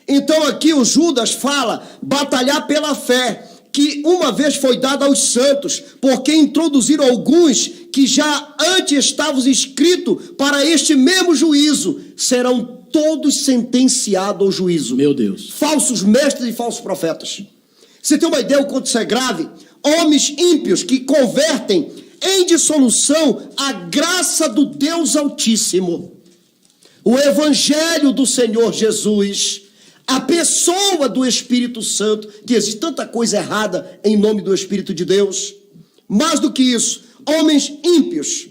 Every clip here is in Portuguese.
Então aqui o Judas fala, batalhar pela fé, que uma vez foi dada aos santos, porque introduziram alguns que já antes estavam inscritos para este mesmo juízo, serão todos sentenciados ao juízo. Meu Deus. Falsos mestres e falsos profetas. Você tem uma ideia o quanto isso é grave? Homens ímpios que convertem em dissolução a graça do Deus Altíssimo, o Evangelho do Senhor Jesus, a pessoa do Espírito Santo, que existe tanta coisa errada em nome do Espírito de Deus. Mais do que isso, homens ímpios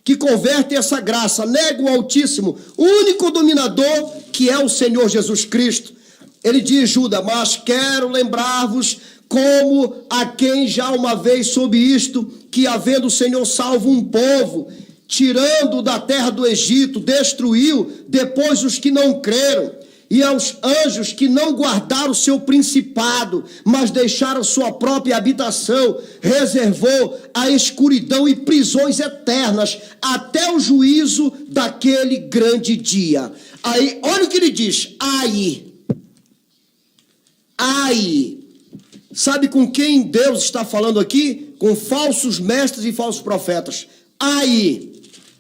que convertem essa graça, negam o Altíssimo, o único dominador que é o Senhor Jesus Cristo. Ele diz, Judas, mas quero lembrar-vos como a quem já uma vez soube isto, que havendo o Senhor salvo um povo, tirando da terra do Egito, destruiu depois os que não creram, e aos anjos que não guardaram o seu principado, mas deixaram sua própria habitação, reservou a escuridão e prisões eternas, até o juízo daquele grande dia. Aí, olha o que ele diz, ai, sabe com quem Deus está falando aqui? Com falsos mestres e falsos profetas. Ai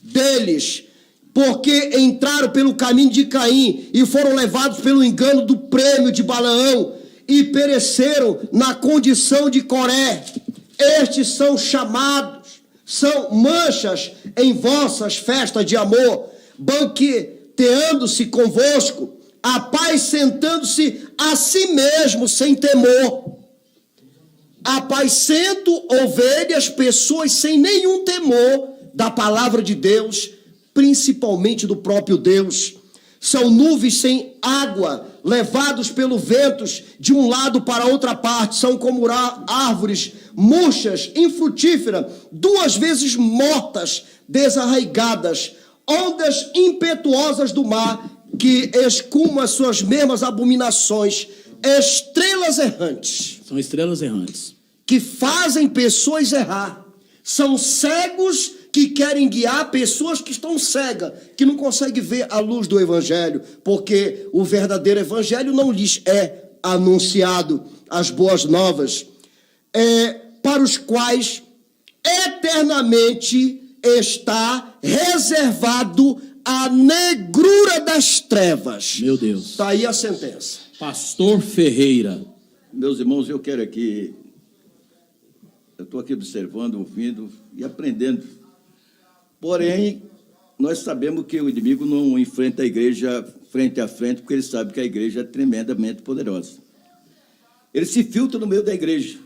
deles, porque entraram pelo caminho de Caim e foram levados pelo engano do prêmio de Balaão e pereceram na condição de Coré. Estes são chamados, são manchas em vossas festas de amor, banqueteando-se convosco, apacentando-se a si mesmo sem temor. Apacento ovelhas, pessoas sem nenhum temor da palavra de Deus, principalmente do próprio Deus. São nuvens sem água, levados pelo ventos de um lado para outra parte. São como árvores murchas, infrutíferas, 2 vezes mortas, desarraigadas, ondas impetuosas do mar, que escumam as suas mesmas abominações, estrelas errantes. São estrelas errantes. Que fazem pessoas errar. São cegos que querem guiar pessoas que estão cegas, que não conseguem ver a luz do Evangelho, porque o verdadeiro Evangelho não lhes é anunciado, as boas novas, para os quais eternamente está reservado a negrura das trevas. Meu Deus. Está aí a sentença. Pastor Ferreira. Meus irmãos, eu quero aqui, eu estou aqui observando, ouvindo e aprendendo. Porém, nós sabemos que o inimigo não enfrenta a igreja frente a frente, porque ele sabe que a igreja é tremendamente poderosa. Ele se filtra no meio da igreja.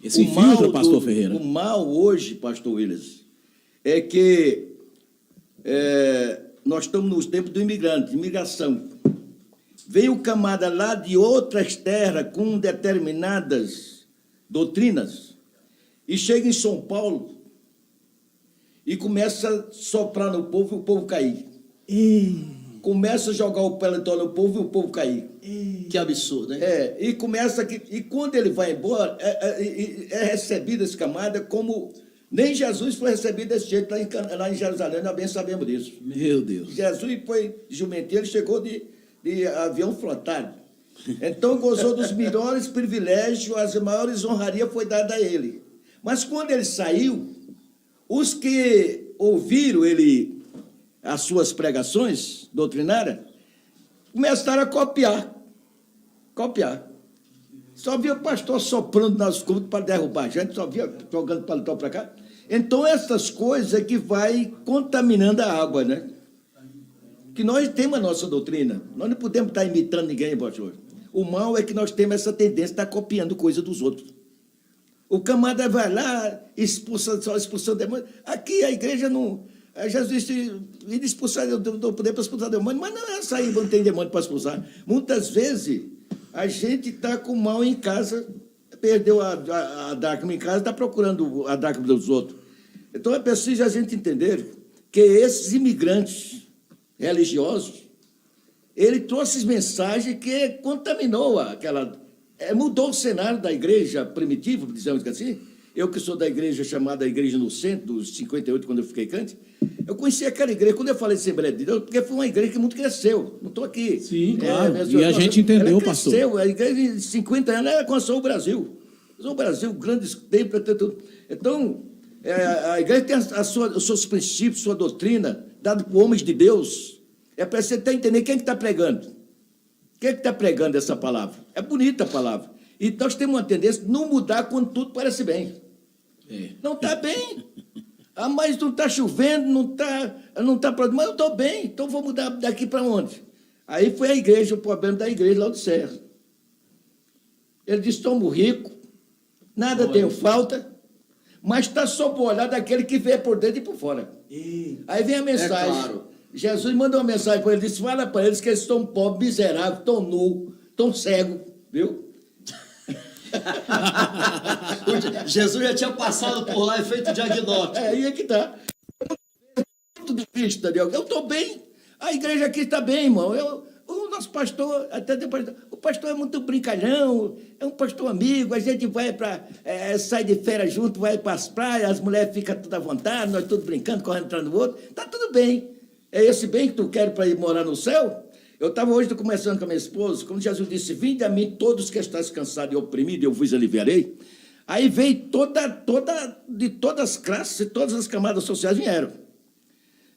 Esse filtra, pastor Ferreira. O mal hoje, pastor Willis, é que nós estamos nos tempos do imigrante, imigração. Vem o camada lá de outras terras com determinadas doutrinas e chega em São Paulo e começa a soprar no povo e o povo cair. Começa a jogar o peletó no povo e o povo cair. Que absurdo, hein? E começa aqui, e quando ele vai embora, é recebido esse camada como nem Jesus foi recebido desse jeito lá em Jerusalém, nós bem sabemos disso. Meu Deus. Jesus foi jumenteiro, chegou de avião flotado. Então gozou dos melhores privilégios, as maiores honrarias foi dada a ele. Mas quando ele saiu, os que ouviram as suas pregações doutrinárias, começaram a copiar. Só via o pastor soprando nas cultas para derrubar a gente, só via jogando paletó para cá. Então, essas coisas é que vai contaminando a água, né? Que nós temos a nossa doutrina. Nós não podemos estar imitando ninguém, pastor. O mal é que nós temos essa tendência de estar copiando coisa dos outros. O camarada vai lá, expulsando demônio. Aqui a igreja não... Jesus disse, expulsar, eu dou poder para expulsar demônio, mas não é sair, não tem demônio para expulsar. Muitas vezes, a gente está com mal em casa, perdeu a dracma em casa, está procurando a dracma dos outros. Então é preciso a gente entender que esses imigrantes religiosos, ele trouxe mensagens que contaminou mudou o cenário da igreja primitiva, dizemos assim. Eu que sou da igreja chamada Igreja no Centro, dos 58, quando eu fiquei crente, Eu conheci aquela igreja, quando eu falei Assembleia de Deus, porque foi uma igreja que muito cresceu. Não estou aqui. Sim, claro. E a gente entendeu, pastor. Cresceu. A igreja de 50 anos ela alcançou o Brasil. O Brasil, grandes templos. Então, a igreja tem os seus princípios, sua doutrina, dado por homens de Deus. É para você entender quem é que está pregando. Quem é que está pregando essa palavra? É bonita a palavra. E nós temos uma tendência de não mudar quando tudo parece bem. Não está bem. Mas não está chovendo, não está, mas eu estou bem, então vou mudar daqui para onde? Aí foi a igreja, o problema da igreja lá do Serra. Ele disse, estamos ricos, nada tenho falta, mas está sob o olhar daquele que vê por dentro e por fora. Aí vem a mensagem. Claro. Jesus mandou uma mensagem para ele, disse, fala para eles que eles estão pobres, miseráveis, estão nus, estão cegos, viu? Jesus já tinha passado por lá e feito o diagnóstico. Aí é que está. Muito difícil, Daniel. Eu estou bem. A igreja aqui está bem, irmão. O nosso pastor, até depois, o pastor é muito brincalhão, é um pastor amigo, a gente vai para, sai de férias junto, vai para as praias, as mulheres ficam tudo à vontade, nós todos brincando, correndo atrás do outro. Está tudo bem. É esse bem que tu quer para ir morar no céu? Eu estava hoje conversando com a minha esposa, quando Jesus disse, vinde a mim todos que estáis cansados e oprimidos, eu vos aliviarei. Aí veio de todas as classes e todas as camadas sociais vieram.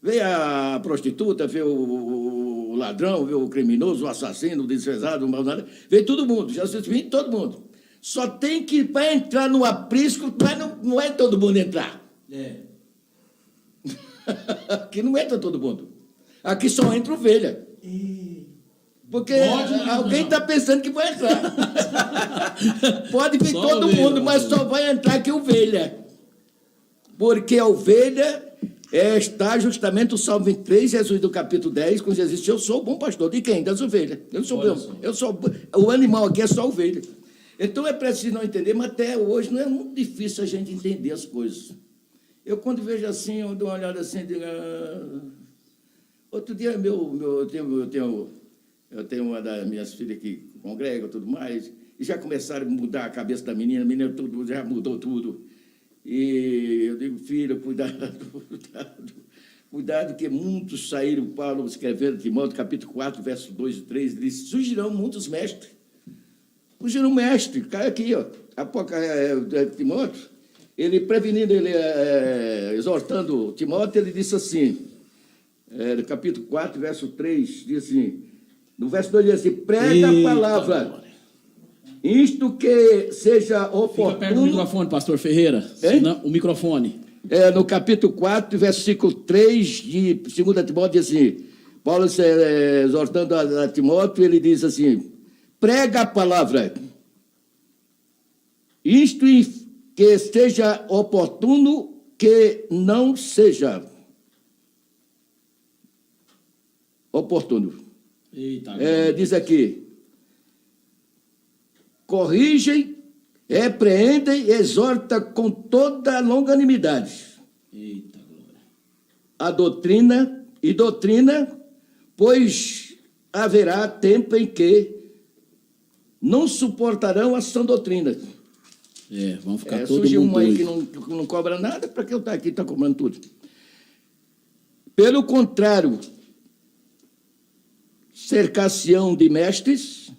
Veio a prostituta, veio o ladrão, veio o criminoso, o assassino, o desprezado, o malvado, veio todo mundo. Jesus disse, vinde todo mundo. Só tem que, para entrar no aprisco, não é todo mundo entrar. Aqui não entra todo mundo. Aqui só entra ovelha. Porque alguém está pensando que vai entrar. Pode vir todo mundo, mas só vai entrar aqui ovelha. Porque a ovelha está justamente o Salmo 23, Jesus do capítulo 10, quando Jesus disse, eu sou o bom pastor. De quem? Das ovelhas. Eu sou o animal aqui é só ovelha. Então é preciso não entender, mas até hoje não é muito difícil a gente entender as coisas. Eu quando vejo assim, eu dou uma olhada assim, digo, outro dia eu tenho uma das minhas filhas que congrega e tudo mais, e já começaram a mudar a cabeça da menina, a menina tudo, já mudou tudo. E eu digo, filha, cuidado, que muitos saíram, Paulo escrevendo, Timóteo, capítulo 4, verso 2 e 3, ele disse, surgirão muitos mestres. Surgirão mestres, cai aqui, ó, Timóteo, ele prevenindo, exortando Timóteo, ele disse assim, no capítulo 4, verso 3, diz assim, no verso 2 diz assim, prega a palavra, isto que seja oportuno... Fica perto do microfone, pastor Ferreira, senão, o microfone. No capítulo 4, versículo 3 de 2 Timóteo, diz assim, Paulo exortando a Timóteo, ele diz assim, prega a palavra, isto que seja oportuno, que não seja oportuno. Eita, diz aqui, corrigem, repreendem, exorta com toda a longanimidade. Eita, glória. A doutrina, pois haverá tempo em que não suportarão a sã doutrina. Vão ficar todo surge mundo um aí doido. que não cobra nada, para que eu estar aqui, está cobrando tudo. Pelo contrário, cercar-se-ão de mestres,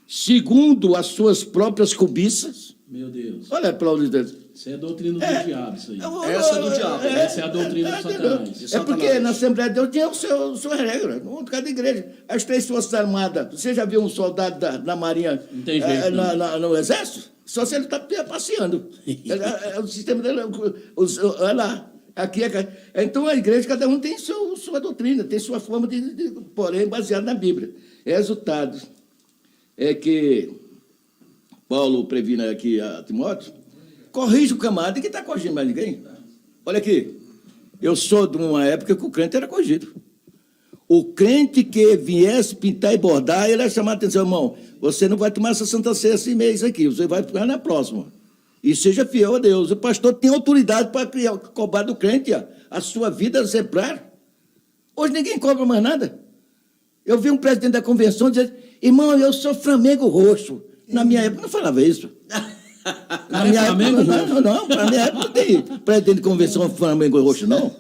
segundo as suas próprias cobiças. Meu Deus. Olha, aplausos deles. Isso é a doutrina do diabo, isso aí. Essa é do diabo. Essa é a doutrina do Satanás. É porque na Assembleia de Deus tinha sua regra, no cada igreja. As 3 forças armadas. Você já viu um soldado da Marinha Não tem jeito, no Exército? Só se ele está passeando. O sistema dele, olha lá. Aqui então a igreja, cada um tem sua doutrina, tem sua forma porém, baseada na Bíblia. Resultado é que Paulo previne aqui a Timóteo, corrige o camarada, ninguém está corrigindo mais ninguém. Olha aqui, eu sou de uma época que o crente era corrigido. O crente que viesse pintar e bordar, ele ia chamar a atenção, irmão, você não vai tomar essa Santa Ceia esse mês aqui, você vai ficar na próxima. E seja fiel a Deus. O pastor tem autoridade para cobrar do crente a sua vida exemplar. Hoje ninguém cobra mais nada. Eu vi um presidente da convenção dizer, irmão, eu sou Flamengo roxo. Na minha época não falava isso. Na minha época, não, para minha época não tem presidente de convenção Flamengo roxo, não.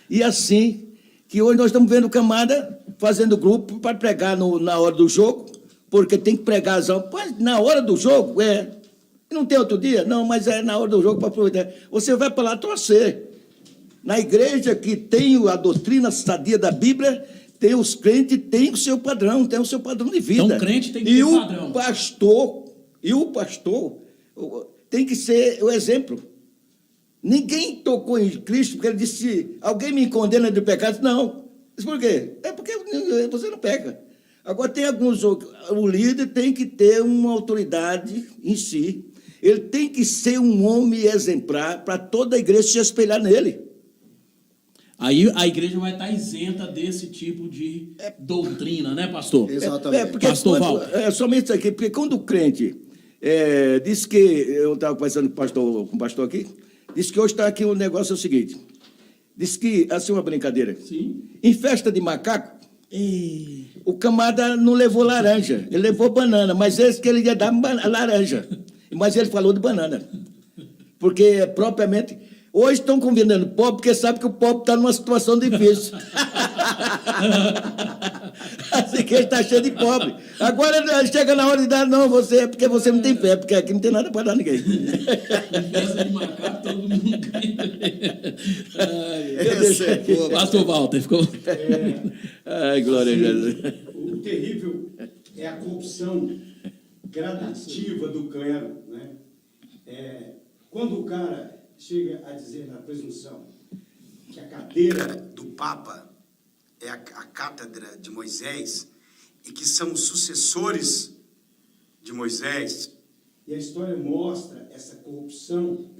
E assim, que hoje nós estamos vendo camarada fazendo grupo para pregar na hora do jogo, porque tem que pregar as almas. Na hora do jogo, não tem outro dia? Não, mas é na hora do jogo para aproveitar. Você vai para lá torcer. Na igreja que tem a doutrina sadia da Bíblia, tem os crentes, tem o seu padrão, tem o seu padrão de vida. Então, crente tem que ter padrão. E o pastor tem que ser o exemplo. Ninguém tocou em Cristo porque ele disse, alguém me condena de pecado? Não. Isso por quê? É porque você não peca. Agora, tem alguns... O líder tem que ter uma autoridade em si. Ele tem que ser um homem exemplar para toda a igreja se espelhar nele. Aí a igreja vai estar isenta desse tipo de doutrina, né, pastor? Exatamente. Porque Pastor Walter. somente isso aqui, porque quando o crente disse que... Eu estava conversando com o pastor aqui, disse que hoje está aqui o negócio é o seguinte, disse que, assim, uma brincadeira, Sim. em festa de macaco, o camarada não levou laranja, ele levou banana, mas esse que ele ia dar laranja, mas ele falou de banana, porque propriamente... Hoje estão convidando pobre, porque sabe que o pobre está numa situação difícil. Assim que ele está cheio de pobre. Agora chega na hora de dar, não, você, porque você não tem fé, porque aqui não tem nada para dar a ninguém. Festa de macaco, todo mundo Esse Pastor Walter, ficou... Ai, glória a Jesus. O terrível é a corrupção gradativa do clero, né? Quando o cara chega a dizer na presunção que a cadeira do Papa é a cátedra de Moisés e que são os sucessores de Moisés, e a história mostra essa corrupção.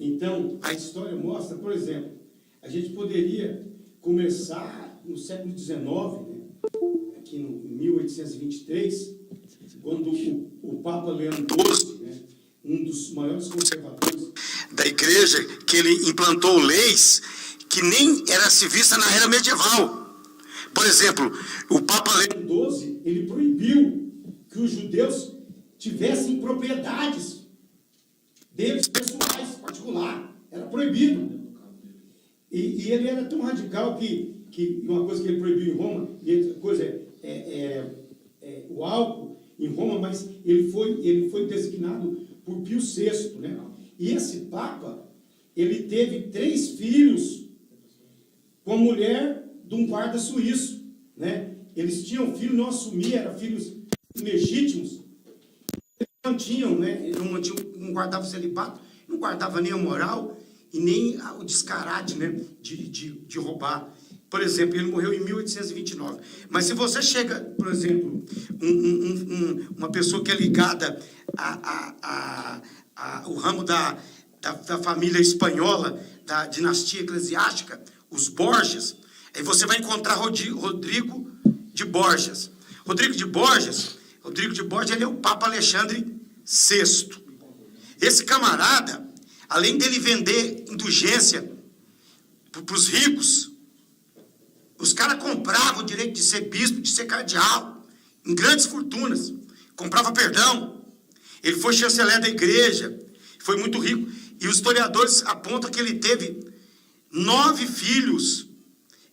Então, a história mostra, por exemplo, a gente poderia começar no século XIX, né, aqui em 1823, quando o Papa Leão XII, né, um dos maiores conservadores da igreja, que ele implantou leis que nem era se vista na era medieval. Por exemplo, o Papa Leão XII, ele proibiu que os judeus tivessem propriedades deles pessoais, particular. Era proibido. E ele era tão radical que uma coisa que ele proibiu em Roma, e outra coisa o álcool em Roma, mas ele foi designado por Pio VI, né? E esse Papa, ele teve 3 filhos com a mulher de um guarda suíço, né? Eles tinham filho, não assumiam, eram filhos legítimos. Eles mantinham, né? Não guardavam o celibato, não guardava nem a moral e nem o descarade, né? de roubar. Por exemplo, ele morreu em 1829. Mas se você chega, por exemplo, uma pessoa que é ligada ao ramo da família espanhola, da dinastia eclesiástica, os Borges, aí você vai encontrar Rodrigo de Borges. Rodrigo de Borges, ele é o Papa Alexandre VI. Esse camarada, além dele vender indulgência para os ricos, os caras compravam o direito de ser bispo, de ser cardeal, em grandes fortunas. Comprava perdão. Ele foi chanceler da igreja, foi muito rico. E os historiadores apontam que ele teve 9 filhos.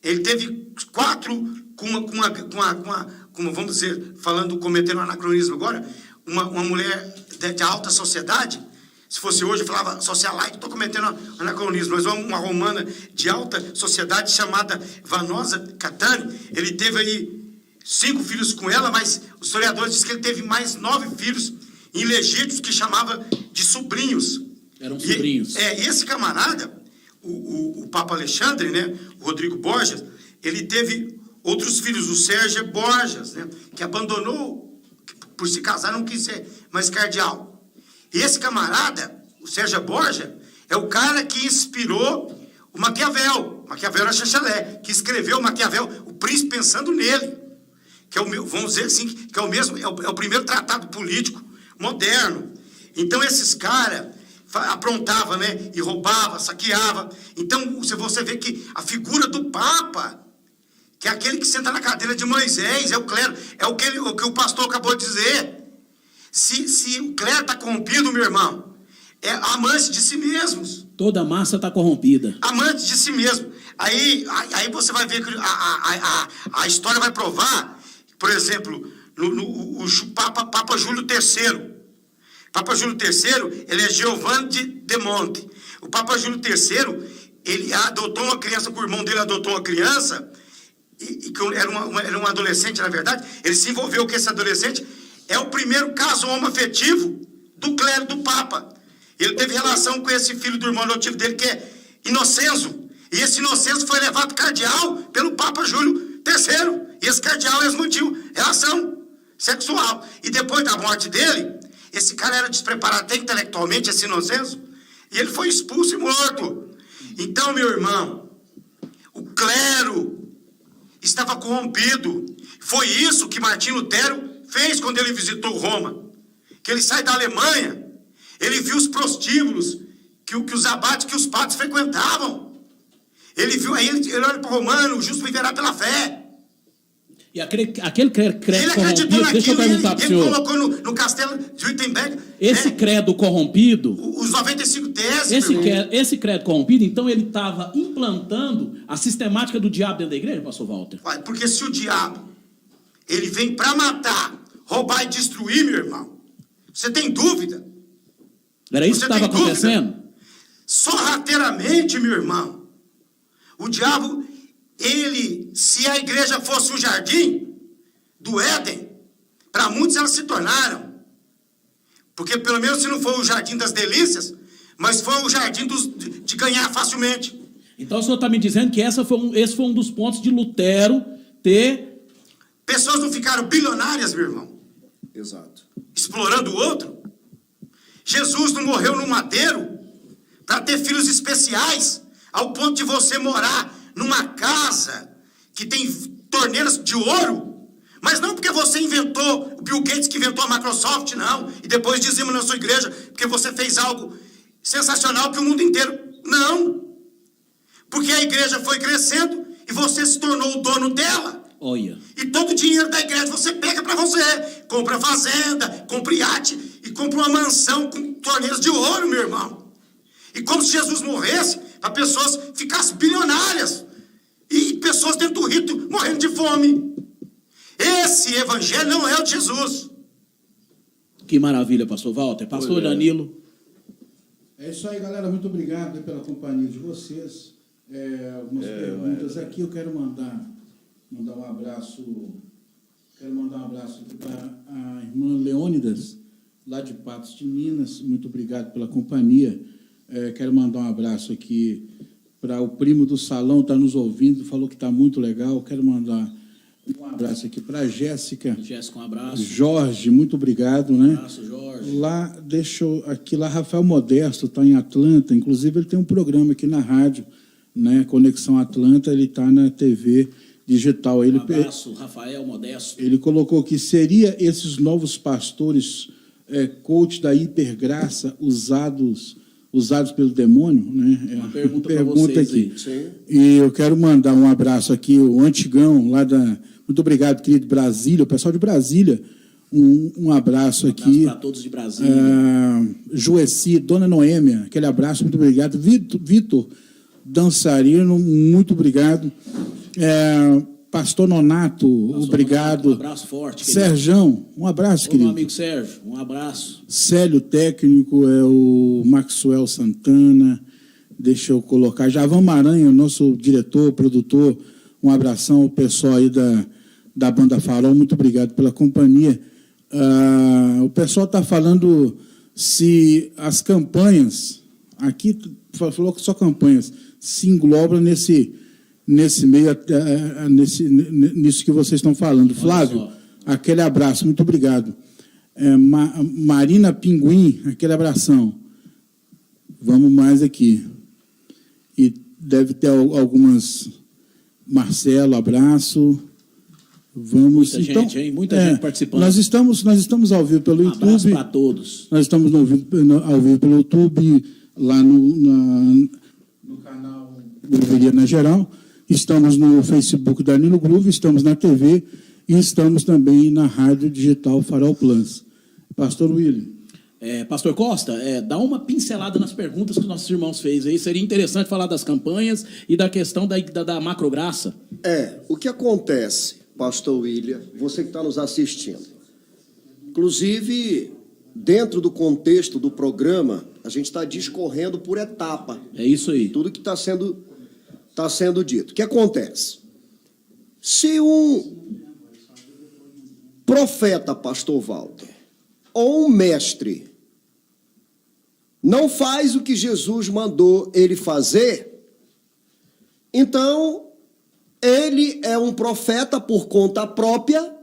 Ele teve 4 com uma, vamos dizer, cometendo um anacronismo agora, uma mulher de alta sociedade. Se fosse hoje, eu falava socialite, estou cometendo um anacronismo, mas uma romana de alta sociedade chamada Vanosa Catani, ele teve aí 5 filhos com ela, mas os historiadores dizem que ele teve mais 9 filhos ilegítimos, que chamava de sobrinhos. Eram sobrinhos. E esse camarada, o Papa Alexandre, né, o Rodrigo Borges, ele teve outros filhos, o Sérgio Borges, né, que abandonou, por se casar, não quis ser mais cardeal. E esse camarada, o Sérgio Borges, é o cara que inspirou o Maquiavel. Maquiavel era chanceler, que escreveu o Maquiavel, o príncipe pensando nele. Que é vamos dizer assim, que é o mesmo, é o primeiro tratado político moderno. Então esses caras aprontavam, né? E roubavam, saqueavam. Então você vê que a figura do Papa, que é aquele que senta na cadeira de Moisés, é o clero, é o que o pastor acabou de dizer. Se o clero está corrompido, meu irmão, é amante de si mesmos. Toda massa está corrompida. Amante de si mesmo. Aí você vai ver que a história vai provar, por exemplo, o Papa Júlio III. Papa Júlio III, ele é Giovanni de Monte. O Papa Júlio III, ele adotou uma criança, o irmão dele adotou uma criança, e que era um adolescente, na verdade. Ele se envolveu com esse adolescente. É o primeiro caso homoafetivo do clero do Papa. Ele teve relação com esse filho do irmão adotivo dele, que é Innocenzo. E esse Innocenzo foi levado cardeal pelo Papa Júlio III. E esse cardeal eles mantinham relação sexual. E depois da morte dele, esse cara era despreparado até intelectualmente, esse Innocenzo, e ele foi expulso e morto. Então, meu irmão, o clero estava corrompido. Foi isso que Martim Lutero fez quando ele visitou Roma. Que ele sai da Alemanha, ele viu os prostíbulos que os abates, que os padres frequentavam. Ele viu, aí ele olha para o Romano, o justo viverá pela fé. E aquele credo Ele acreditou corrompido, naquilo, deixa eu perguntar para o senhor. Ele colocou no castelo de Wittenberg. Esse credo corrompido, Os 95 teses. esse credo corrompido, então ele estava implantando a sistemática do diabo dentro da igreja, pastor Walter? Porque se o diabo, ele vem para matar, roubar e destruir, meu irmão, você tem dúvida? Era isso que estava acontecendo? Sorrateiramente, meu irmão, o diabo, se a igreja fosse um jardim do Éden, para muitos elas se tornaram. Porque pelo menos se não for o jardim das delícias, mas foi o jardim de ganhar facilmente. Então o senhor está me dizendo que esse foi um dos pontos de Lutero ter... Pessoas não ficaram bilionárias, meu irmão? Exato. Explorando o outro? Jesus não morreu no madeiro para ter filhos especiais, ao ponto de você morar numa casa que tem torneiras de ouro, mas não porque você inventou, o Bill Gates que inventou a Microsoft, não, e depois dizimos na sua igreja, porque você fez algo sensacional que o mundo inteiro, não, porque a igreja foi crescendo e você se tornou o dono dela. Olha. E todo o dinheiro da igreja você pega para você, compra fazenda, compra iate e compra uma mansão com torneiras de ouro, meu irmão. E como se Jesus morresse, para pessoas ficassem bilionárias. E pessoas dentro do rito morrendo de fome. Esse evangelho não é o de Jesus. Que maravilha, pastor Walter. Pastor Danilo. É isso aí, galera. Muito obrigado pela companhia de vocês. Algumas perguntas aqui. Eu quero mandar um abraço. Quero mandar um abraço aqui para a irmã Leônidas, lá de Patos de Minas. Muito obrigado pela companhia. Quero mandar um abraço aqui para o primo do salão, está nos ouvindo, falou que está muito legal. Quero mandar um abraço aqui para a Jéssica. Jéssica, um abraço. Jorge, muito obrigado, né? Um abraço, Jorge. Lá, Rafael Modesto está em Atlanta, inclusive ele tem um programa aqui na rádio, né? Conexão Atlanta, ele está na TV digital. Um abraço, Rafael Modesto. Ele colocou que seria esses novos pastores coach da hipergraça usados pelo demônio, né? Uma pergunta para vocês aqui. Aí. E eu quero mandar um abraço aqui, o Antigão, lá da... Muito obrigado, querido Brasília, o pessoal de Brasília. Um abraço aqui. Para todos de Brasília. Joeci, Dona Noêmia, aquele abraço, muito obrigado. Vitor, dançarino, muito obrigado. Pastor Nonato, obrigado. Nonato, um abraço forte. Serjão, um abraço, querido. Meu amigo Sérgio, um abraço. Célio, técnico, o Maxwell Santana, deixa eu colocar. Javan Maranhão, nosso diretor, produtor, um abração ao pessoal aí da Banda Farol, muito obrigado pela companhia. O pessoal está falando se as campanhas, aqui falou que só campanhas, se englobam nesse meio, nisso que vocês estão falando. Flávio, aquele abraço, muito obrigado. Marina Pinguim, aquele abração. Vamos mais aqui. E deve ter algumas... Marcelo, abraço. Vamos. Muita gente, hein? Muita gente participando. Nós estamos ao vivo pelo YouTube. Abraço para todos. Nós estamos ao vivo pelo YouTube, lá no canal Groveria na Geral. Estamos no Facebook Danilo Groove, estamos na TV e estamos também na Rádio Digital Farol Plus. Pastor William. Pastor Costa, dá uma pincelada nas perguntas que os nossos irmãos fez aí. Seria interessante falar das campanhas e da questão da macrograça. O que acontece, pastor William, você que está nos assistindo, inclusive, dentro do contexto do programa, a gente está discorrendo por etapa. É isso aí. Tudo que está sendo dito. O que acontece? Se um profeta, pastor Walter, ou um mestre não faz o que Jesus mandou ele fazer, então ele é um profeta por conta própria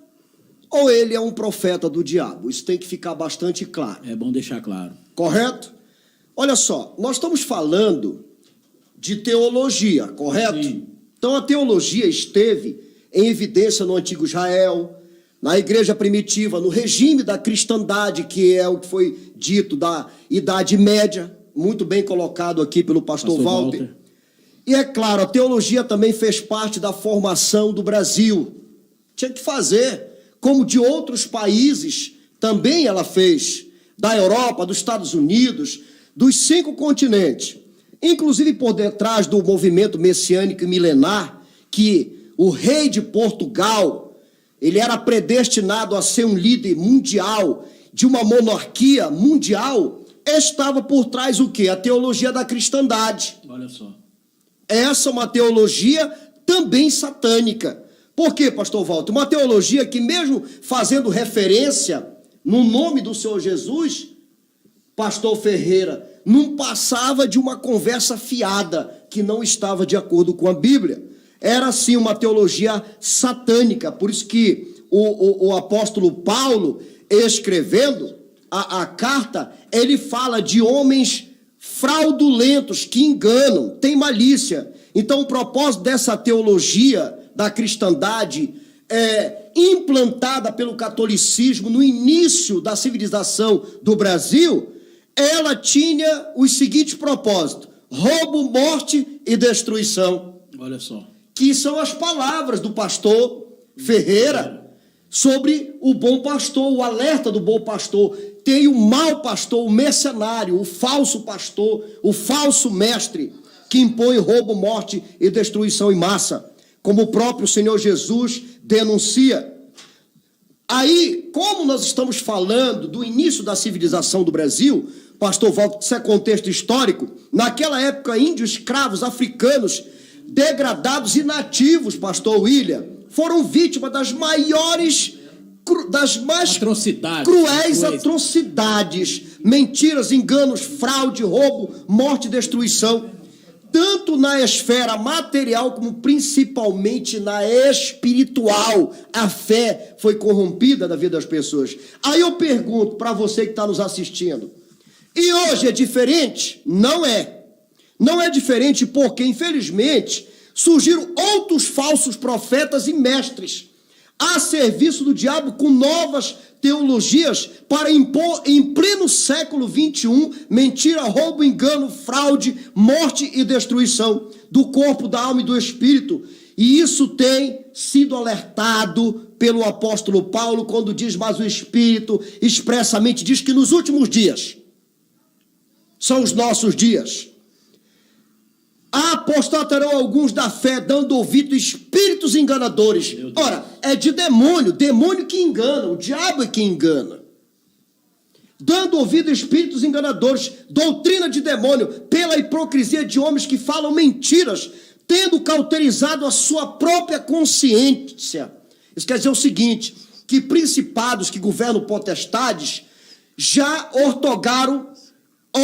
ou ele é um profeta do diabo. Isso tem que ficar bastante claro. É bom deixar claro. Correto? Olha só, nós estamos falando de teologia, correto? Sim. Então a teologia esteve em evidência no antigo Israel, na igreja primitiva, no regime da cristandade, que é o que foi dito da Idade Média, muito bem colocado aqui pelo pastor Walter. E é claro, a teologia também fez parte da formação do Brasil. Tinha que fazer, como de outros países, também ela fez, da Europa, dos Estados Unidos, dos 5 continentes. Inclusive por detrás do movimento messiânico e milenar, que o rei de Portugal, ele era predestinado a ser um líder mundial, de uma monarquia mundial, estava por trás o quê? A teologia da cristandade. Olha só. Essa é uma teologia também satânica. Por quê, pastor Walter? Uma teologia que mesmo fazendo referência no nome do Senhor Jesus, pastor Ferreira, não passava de uma conversa fiada que não estava de acordo com a Bíblia. Era, sim, uma teologia satânica. Por isso que o apóstolo Paulo, escrevendo a carta, ele fala de homens fraudulentos que enganam, tem malícia. Então, o propósito dessa teologia da cristandade implantada pelo catolicismo no início da civilização do Brasil, ela tinha os seguintes propósitos: roubo, morte e destruição. Olha só. Que são as palavras do pastor Ferreira sobre o bom pastor, o alerta do bom pastor. Tem o mau pastor, o mercenário, o falso pastor, o falso mestre, que impõe roubo, morte e destruição em massa, como o próprio Senhor Jesus denuncia. Aí, como nós estamos falando do início da civilização do Brasil, pastor Walter, isso é contexto histórico, naquela época, índios, escravos, africanos, degradados e nativos, pastor William, foram vítimas das maiores, das mais cruéis atrocidades, mentiras, enganos, fraude, roubo, morte e destruição, tanto na esfera material como principalmente na espiritual. A fé foi corrompida da vida das pessoas. Aí eu pergunto para você que está nos assistindo, e hoje é diferente? Não é. Não é diferente porque, infelizmente, surgiram outros falsos profetas e mestres a serviço do diabo com novas teologias para impor em pleno século XXI mentira, roubo, engano, fraude, morte e destruição do corpo, da alma e do espírito. E isso tem sido alertado pelo apóstolo Paulo quando diz: mas o Espírito expressamente diz que nos últimos dias são os nossos dias. Apostatarão alguns da fé, dando ouvido a espíritos enganadores. Ora, é de demônio que engana, o diabo é que engana. Dando ouvido a espíritos enganadores, doutrina de demônio, pela hipocrisia de homens que falam mentiras, tendo cauterizado a sua própria consciência. Isso quer dizer o seguinte, que principados que governam potestades já ortogaram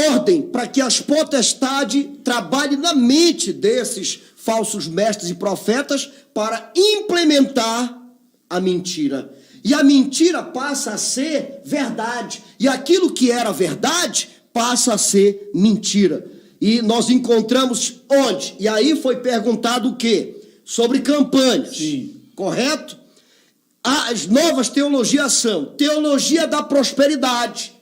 ordem para que as potestades trabalhem na mente desses falsos mestres e profetas para implementar a mentira. E a mentira passa a ser verdade. E aquilo que era verdade passa a ser mentira. E nós encontramos onde? E aí foi perguntado o quê? Sobre campanhas. Sim. Correto? As novas teologias são teologia da prosperidade.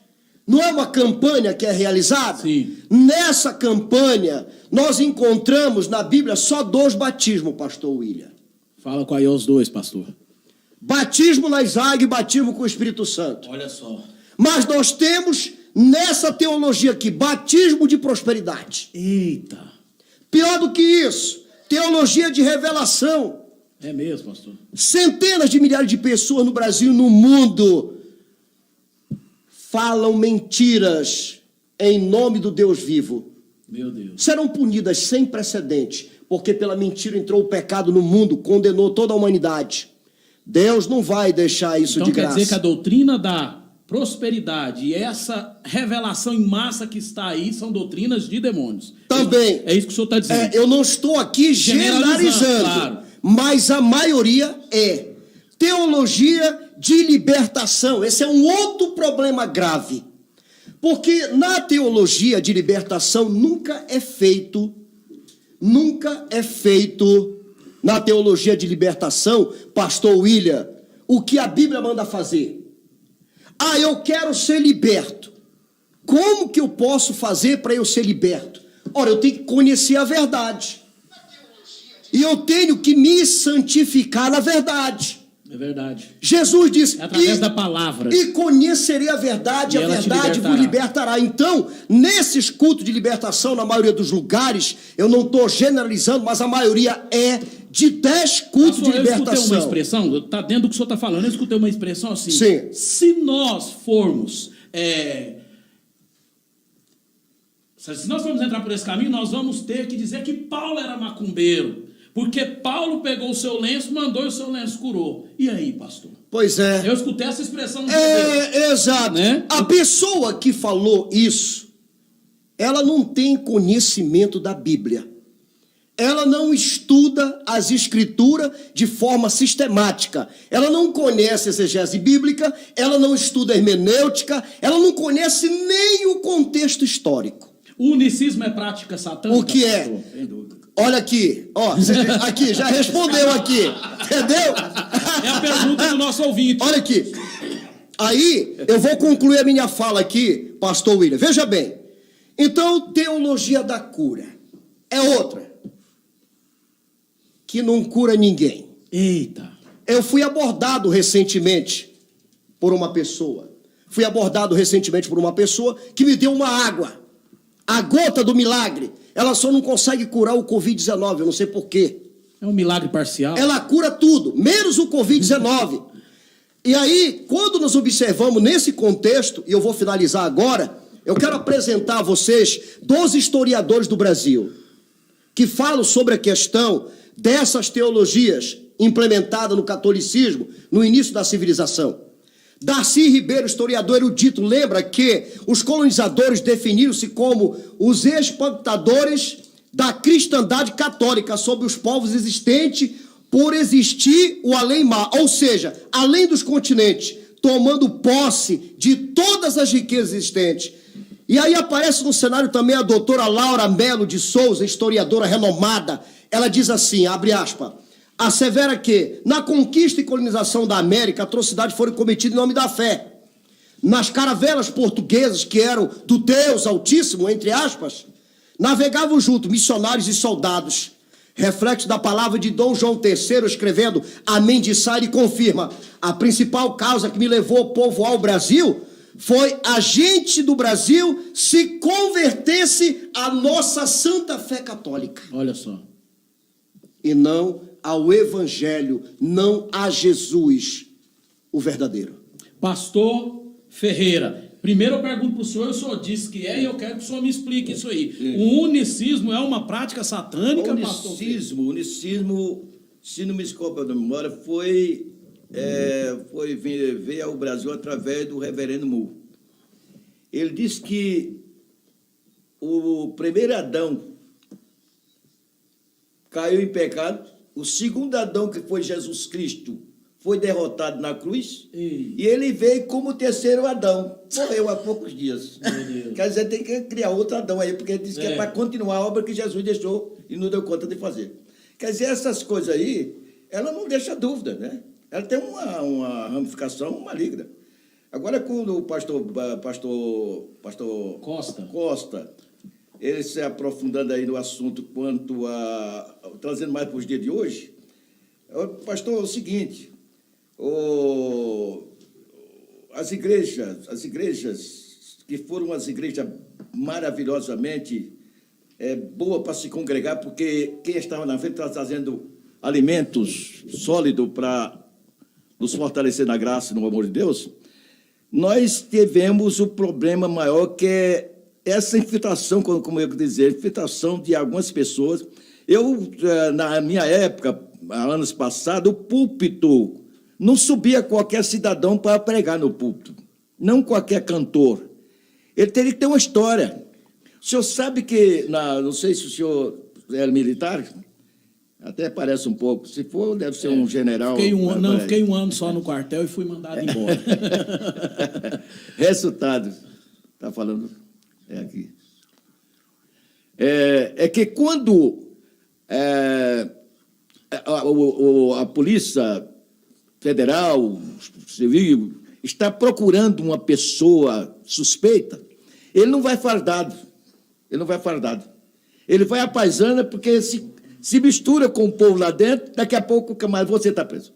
Não é uma campanha que é realizada? Sim. Nessa campanha, nós encontramos na Bíblia só 2 batismos, pastor William. Fala qual é os 2, pastor. Batismo nas águas e batismo com o Espírito Santo. Olha só. Mas nós temos nessa teologia aqui, batismo de prosperidade. Eita. Pior do que isso, teologia de revelação. É mesmo, pastor? Centenas de milhares de pessoas no Brasil e no mundo falam mentiras em nome do Deus vivo. Meu Deus. Serão punidas sem precedente, porque pela mentira entrou o pecado no mundo, condenou toda a humanidade. Deus não vai deixar isso Então de quer graça. dizer que a doutrina da prosperidade e essa revelação em massa que está aí são doutrinas de demônios. Também. É isso que o senhor está dizendo. Eu não estou aqui generalizando, claro. mas a maioria é teologia de libertação. Esse é um outro problema grave. Porque na teologia de libertação nunca é feito na teologia de libertação, pastor William, o que a Bíblia manda fazer. Ah, eu quero ser liberto. Como que eu posso fazer para eu ser liberto? Ora, eu tenho que conhecer a verdade. E eu tenho que me santificar na verdade. É verdade. Jesus disse, É através da palavra. E conhecerei a verdade, E a ela te verdade vos libertará. Então, nesses cultos de libertação, na maioria dos lugares, eu não estou generalizando, mas a maioria é de 10 cultos Pastor, de eu escutei uma libertação. expressão, está dentro do que o senhor está falando, eu escutei uma expressão assim. Sim. Se nós formos... se nós formos entrar por esse caminho, nós vamos ter que dizer que Paulo era macumbeiro. Porque Paulo pegou o seu lenço, mandou e o seu lenço curou. E aí, pastor? Pois é. Eu escutei essa expressão. Exato. Né? A pessoa que falou isso, ela não tem conhecimento da Bíblia. Ela não estuda as escrituras de forma sistemática. Ela não conhece a exegese bíblica, ela não estuda a hermenêutica, ela não conhece nem o contexto histórico. O unicismo é prática satânica? O que é? Pastor? Sem dúvida. Olha aqui, ó, aqui, já respondeu aqui, entendeu? É a pergunta do nosso ouvinte. Olha aqui. Aí, eu vou concluir a minha fala aqui, pastor William. Veja bem. Então, teologia da cura é outra. Que não cura ninguém. Eita. Eu fui abordado recentemente por uma pessoa. Que me deu uma água. A gota do milagre. Ela só não consegue curar o Covid-19, eu não sei por quê. É um milagre parcial. Ela cura tudo, menos o Covid-19. E aí, quando nós observamos nesse contexto, e eu vou finalizar agora, eu quero apresentar a vocês 12 historiadores do Brasil que falam sobre a questão dessas teologias implementadas no catolicismo no início da civilização. Darcy Ribeiro, historiador erudito, lembra que os colonizadores definiram-se como os espantadores da cristandade católica sobre os povos existentes por existir o além-mar, ou seja, além dos continentes, tomando posse de todas as riquezas existentes. E aí aparece no cenário também a doutora Laura Melo de Souza, historiadora renomada. Ela diz assim, abre aspas, assevera que, na conquista e colonização da América, atrocidades foram cometidas em nome da fé. Nas caravelas portuguesas, que eram do Deus Altíssimo, entre aspas, navegavam junto missionários e soldados. Reflexo da palavra de Dom João III, escrevendo Amém de Sá, ele confirma, a principal causa que me levou a povoar o Brasil foi a gente do Brasil se convertesse à nossa santa fé católica. Olha só. E não ao Evangelho, não a Jesus, o verdadeiro. Pastor Ferreira, primeiro eu pergunto para o senhor disse que é, e eu quero que o senhor me explique isso aí. O unicismo é uma prática satânica, pastor? Unicismo, se não me escapa da memória, veio ao Brasil através do reverendo Moore. Ele disse que o primeiro Adão caiu em pecado, o segundo Adão, que foi Jesus Cristo, foi derrotado na cruz, e ele veio como o terceiro Adão, morreu há poucos dias. Quer dizer, tem que criar outro Adão aí, porque ele disse que é para continuar a obra que Jesus deixou e não deu conta de fazer. Quer dizer, essas coisas aí, ela não deixa dúvida, né? Ela tem uma ramificação maligna. Agora, quando o pastor Costa, ele se aprofundando aí no assunto quanto a... trazendo mais para os dias de hoje, pastor, é o seguinte, as igrejas que foram as igrejas maravilhosamente boas para se congregar, porque quem estava na frente estava trazendo alimentos sólidos para nos fortalecer na graça e no amor de Deus. Nós tivemos o problema maior, que é essa infiltração, como eu dizer, infiltração de algumas pessoas. Eu, na minha época, anos passados, o púlpito não subia qualquer cidadão para pregar no púlpito, não qualquer cantor. Ele teria que ter uma história. O senhor sabe que, não sei se o senhor era militar, até parece um pouco, se for, deve ser um general. Fiquei um ano só no quartel e fui mandado embora. Resultado, está falando, aqui. É que quando a Polícia Federal, Civil, está procurando uma pessoa suspeita, ele não vai fardado. Ele vai à paisana, porque se mistura com o povo lá dentro, daqui a pouco, camarada, você está preso.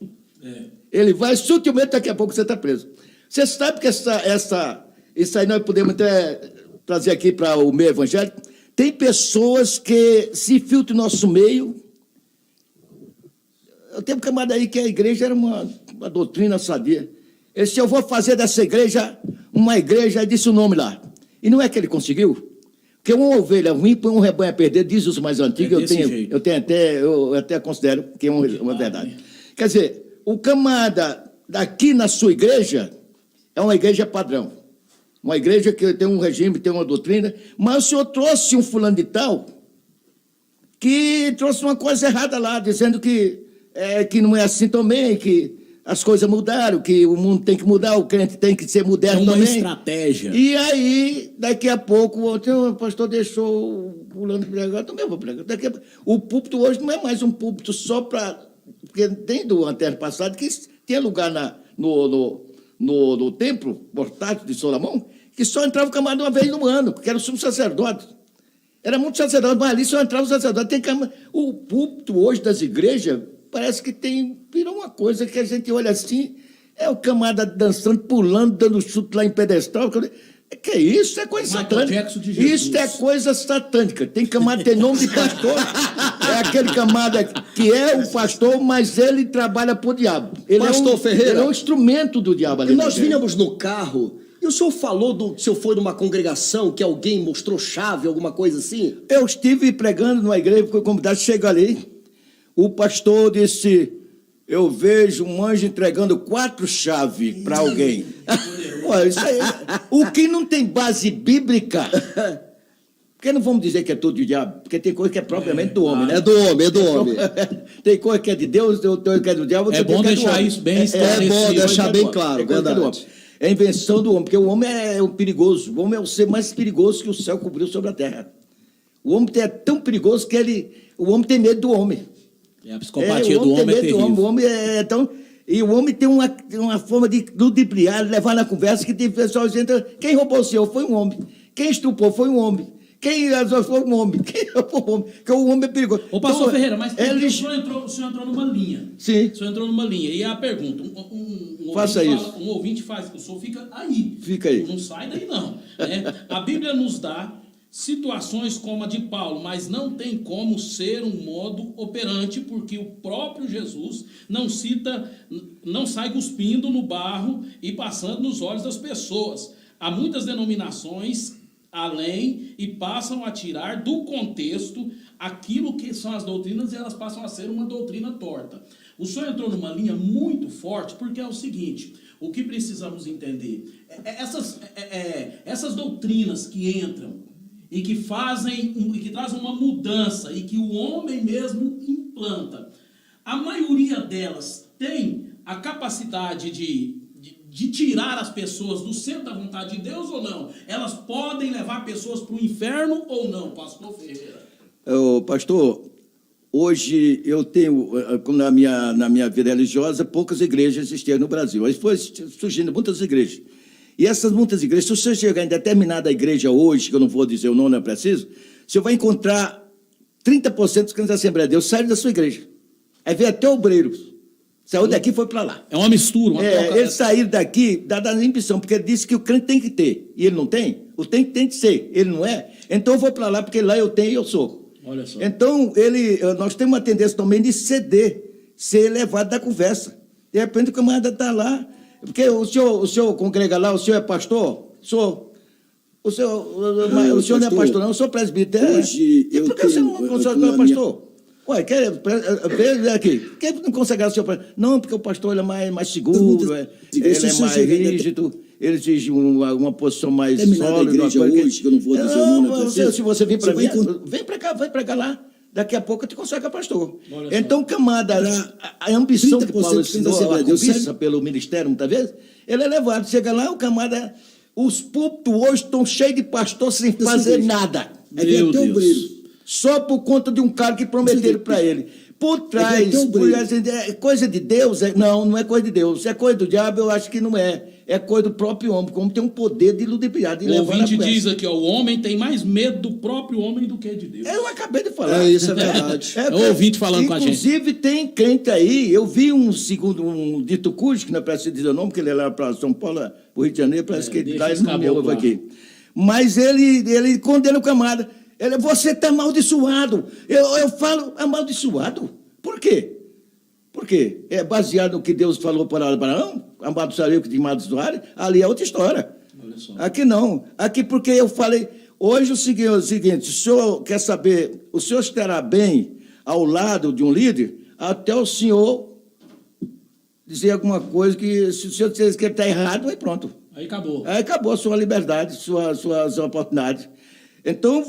Ele vai sutilmente, daqui a pouco você está preso. Você sabe que isso aí nós podemos até trazer aqui para o meio evangélico. Tem pessoas que se filtram no nosso meio. Eu tenho um camarada aí que a igreja era uma doutrina sadia. Ele disse, eu vou fazer dessa igreja uma igreja, aí disse o nome lá. E não é que ele conseguiu. Porque uma ovelha ruim põe um rebanho a perder, diz os mais antigos, eu até considero que é uma verdade. Quer dizer, o camarada daqui na sua igreja é uma igreja padrão. Uma igreja que tem um regime, tem uma doutrina, mas o senhor trouxe um fulano de tal que trouxe uma coisa errada lá, dizendo que não é assim também, que as coisas mudaram, que o mundo tem que mudar, o crente tem que ser moderno também. É uma estratégia. E aí, daqui a pouco, o pastor deixou o fulano pregar, eu também vou pregar. O púlpito hoje não é mais um púlpito só para... Porque tem do ano passado que tinha lugar no templo portátil de Solomão, que só entrava o camarada uma vez no ano, que era o sumo sacerdote. Era muito sacerdote, mas ali só entrava o sacerdote. O púlpito hoje das igrejas parece que virou uma coisa que a gente olha assim, é o camarada dançando, pulando, dando chute lá em pedestal. Que é isso? É coisa satânica. Isso é coisa satânica. Tem camarada que tem nome de pastor. É aquele camarada que é o pastor, mas ele trabalha para o diabo. Pastor Ferreira. Ele é um instrumento do diabo ali. E nós vinhamos no carro, e o senhor falou do senhor foi numa congregação que alguém mostrou chave, alguma coisa assim? Eu estive pregando numa igreja, fui convidado, chega ali. O pastor disse, eu vejo um anjo entregando 4 chaves para alguém. Ué, isso aí, o que não tem base bíblica, porque não vamos dizer que é tudo de diabo, porque tem coisa que é propriamente do homem, né? É do homem. Tem coisa que é de Deus, tem coisa que é do diabo. É bom deixar isso bem esclarecido. É bom deixar bem claro, verdade. É invenção do homem, porque o homem é um perigoso. O homem é o ser mais perigoso que o céu cobriu sobre a terra. O homem é tão perigoso que o homem tem medo do homem. A psicopatia do homem é terrível. O homem é tão... E o homem tem uma forma de ludibriar, levar na conversa, que tem pessoal dizendo, quem roubou o senhor foi um homem. Quem estupou foi um homem. Quem foi um homem. Quem roubou o homem. Porque o homem é perigoso. Ô, pastor Ferreira, mas o senhor entrou numa linha. Sim. O senhor entrou numa linha. E a pergunta, um ouvinte faz, o senhor fica aí. Fica aí. Não sai daí, não. A Bíblia nos dá situações como a de Paulo, mas não tem como ser um modo operante, porque o próprio Jesus não sai cuspindo no barro e passando nos olhos das pessoas. Há muitas denominações além e passam a tirar do contexto aquilo que são as doutrinas e elas passam a ser uma doutrina torta. O senhor entrou numa linha muito forte, porque é o seguinte, o que precisamos entender, essas doutrinas que entram e que trazem uma mudança e que o homem mesmo implanta, a maioria delas tem a capacidade de tirar as pessoas do centro da vontade de Deus ou não? Elas podem levar pessoas para o inferno ou não, pastor Ferreira? Pastor, hoje eu tenho, na minha vida religiosa, poucas igrejas existiam no Brasil. Aí foi surgindo muitas igrejas. E essas muitas igrejas, se você chegar em determinada igreja hoje, que eu não vou dizer o nome, não é preciso, você vai encontrar 30% dos crentes da Assembleia de Deus saem da sua igreja. Aí vem até obreiros. Saiu daqui e foi para lá. É uma mistura, uma troca. Eles saíram daqui da ambição, porque ele disse que o crente tem que ter, e ele não tem. O tem que ser, ele não é. Então eu vou para lá, porque lá eu tenho e eu sou. Olha só. Então, nós temos uma tendência também de ceder, ser elevado da conversa. De repente o camarada está lá, porque o senhor congrega lá, o senhor é pastor? Sou. O senhor não é pastor, não, eu sou presbítero. Hoje E por que você não consegue pastor? Ué, vê aqui. Por que não consagrar o senhor pastor? Não, porque o pastor ele é mais seguro, ele é mais rígido, ele exige uma posição mais sólida. Hoje, que eu não vou dizer o nome. Se você vir para mim, vem para cá lá. Daqui a pouco eu te consagra pastor. Então, camada, a ambição que Paulo ensinou, a cobiça pelo ministério, muitas vezes, ele é levado. Chega lá, o camada, os púlpitos hoje estão cheios de pastor sem fazer nada. Meu Deus. Só por conta de um cara que prometeram para ele. Por trás, é coisa de Deus? Não é coisa de Deus. É coisa do diabo, eu acho que não é. É coisa do próprio homem, como tem um poder de ludibriar, de levar. O ouvinte diz aqui, ó, o homem tem mais medo do próprio homem do que de Deus. Eu acabei de falar. Isso é verdade. É o ouvinte falando com a gente. Inclusive, tem crente aí, eu vi um dito cujo, que não é para se dizer o nome, porque ele é lá para São Paulo, para o Rio de Janeiro, parece que ele dá ele não me ouve aqui. Mas ele condena o camarada. Você está amaldiçoado. Eu falo amaldiçoado. Por quê? Por quê? É baseado no que Deus falou para Abraão? Amaldiçoarei o que te amaldiçoarem? Ali é outra história. Aqui não. Aqui porque eu falei... Hoje o seguinte, o senhor quer saber... O senhor estará bem ao lado de um líder até o senhor dizer alguma coisa que... Se o senhor disser que ele está errado, aí pronto. Aí acabou. Aí acabou a sua liberdade, suas oportunidades. Então,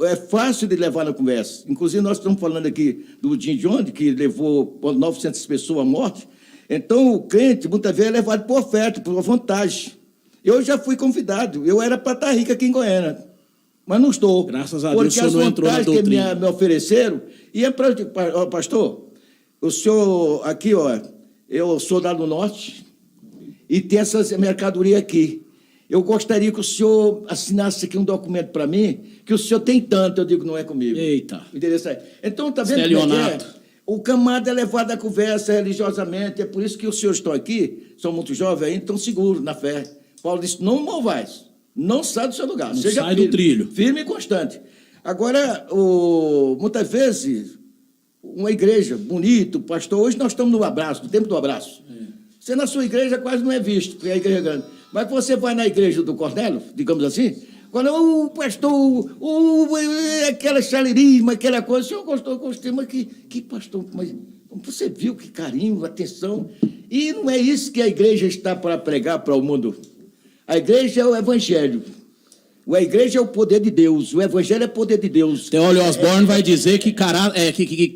é fácil de levar na conversa. Inclusive, nós estamos falando aqui do Jim Jones, que levou 900 pessoas à morte. Então, o crente, muitas vezes, é levado por oferta, por vantagem. Eu já fui convidado. Eu era para estar rico aqui em Goiânia, mas não estou. Graças a Deus, o senhor não entrou na doutrina. Porque as vantagens que me ofereceram... pastor, o senhor aqui, eu sou lá do norte e tem essas mercadorias aqui. Eu gostaria que o senhor assinasse aqui um documento para mim, que o senhor tem tanto, eu digo, não é comigo. Eita. Interessante. Então, está vendo como é que é? O camarada é levado à conversa religiosamente, é por isso que os senhores estão aqui, são muito jovens ainda, estão seguros na fé. Paulo disse, não movais, não sai do seu lugar. Não seja sai do trilho. Firme e constante. Agora, muitas vezes, uma igreja bonita, pastor, hoje nós estamos no abraço, no tempo do abraço. Você na sua igreja quase não é visto, porque a igreja é grande. Mas você vai na igreja do Cornélio, digamos assim, quando o pastor, aquela chaleirismo, aquela coisa, o senhor gostei, mas que pastor, mas você viu que carinho, atenção. E não é isso que a igreja está para pregar para o mundo. A igreja é o evangelho. A igreja é o poder de Deus, o evangelho é o poder de Deus. Teólio Osborne vai dizer que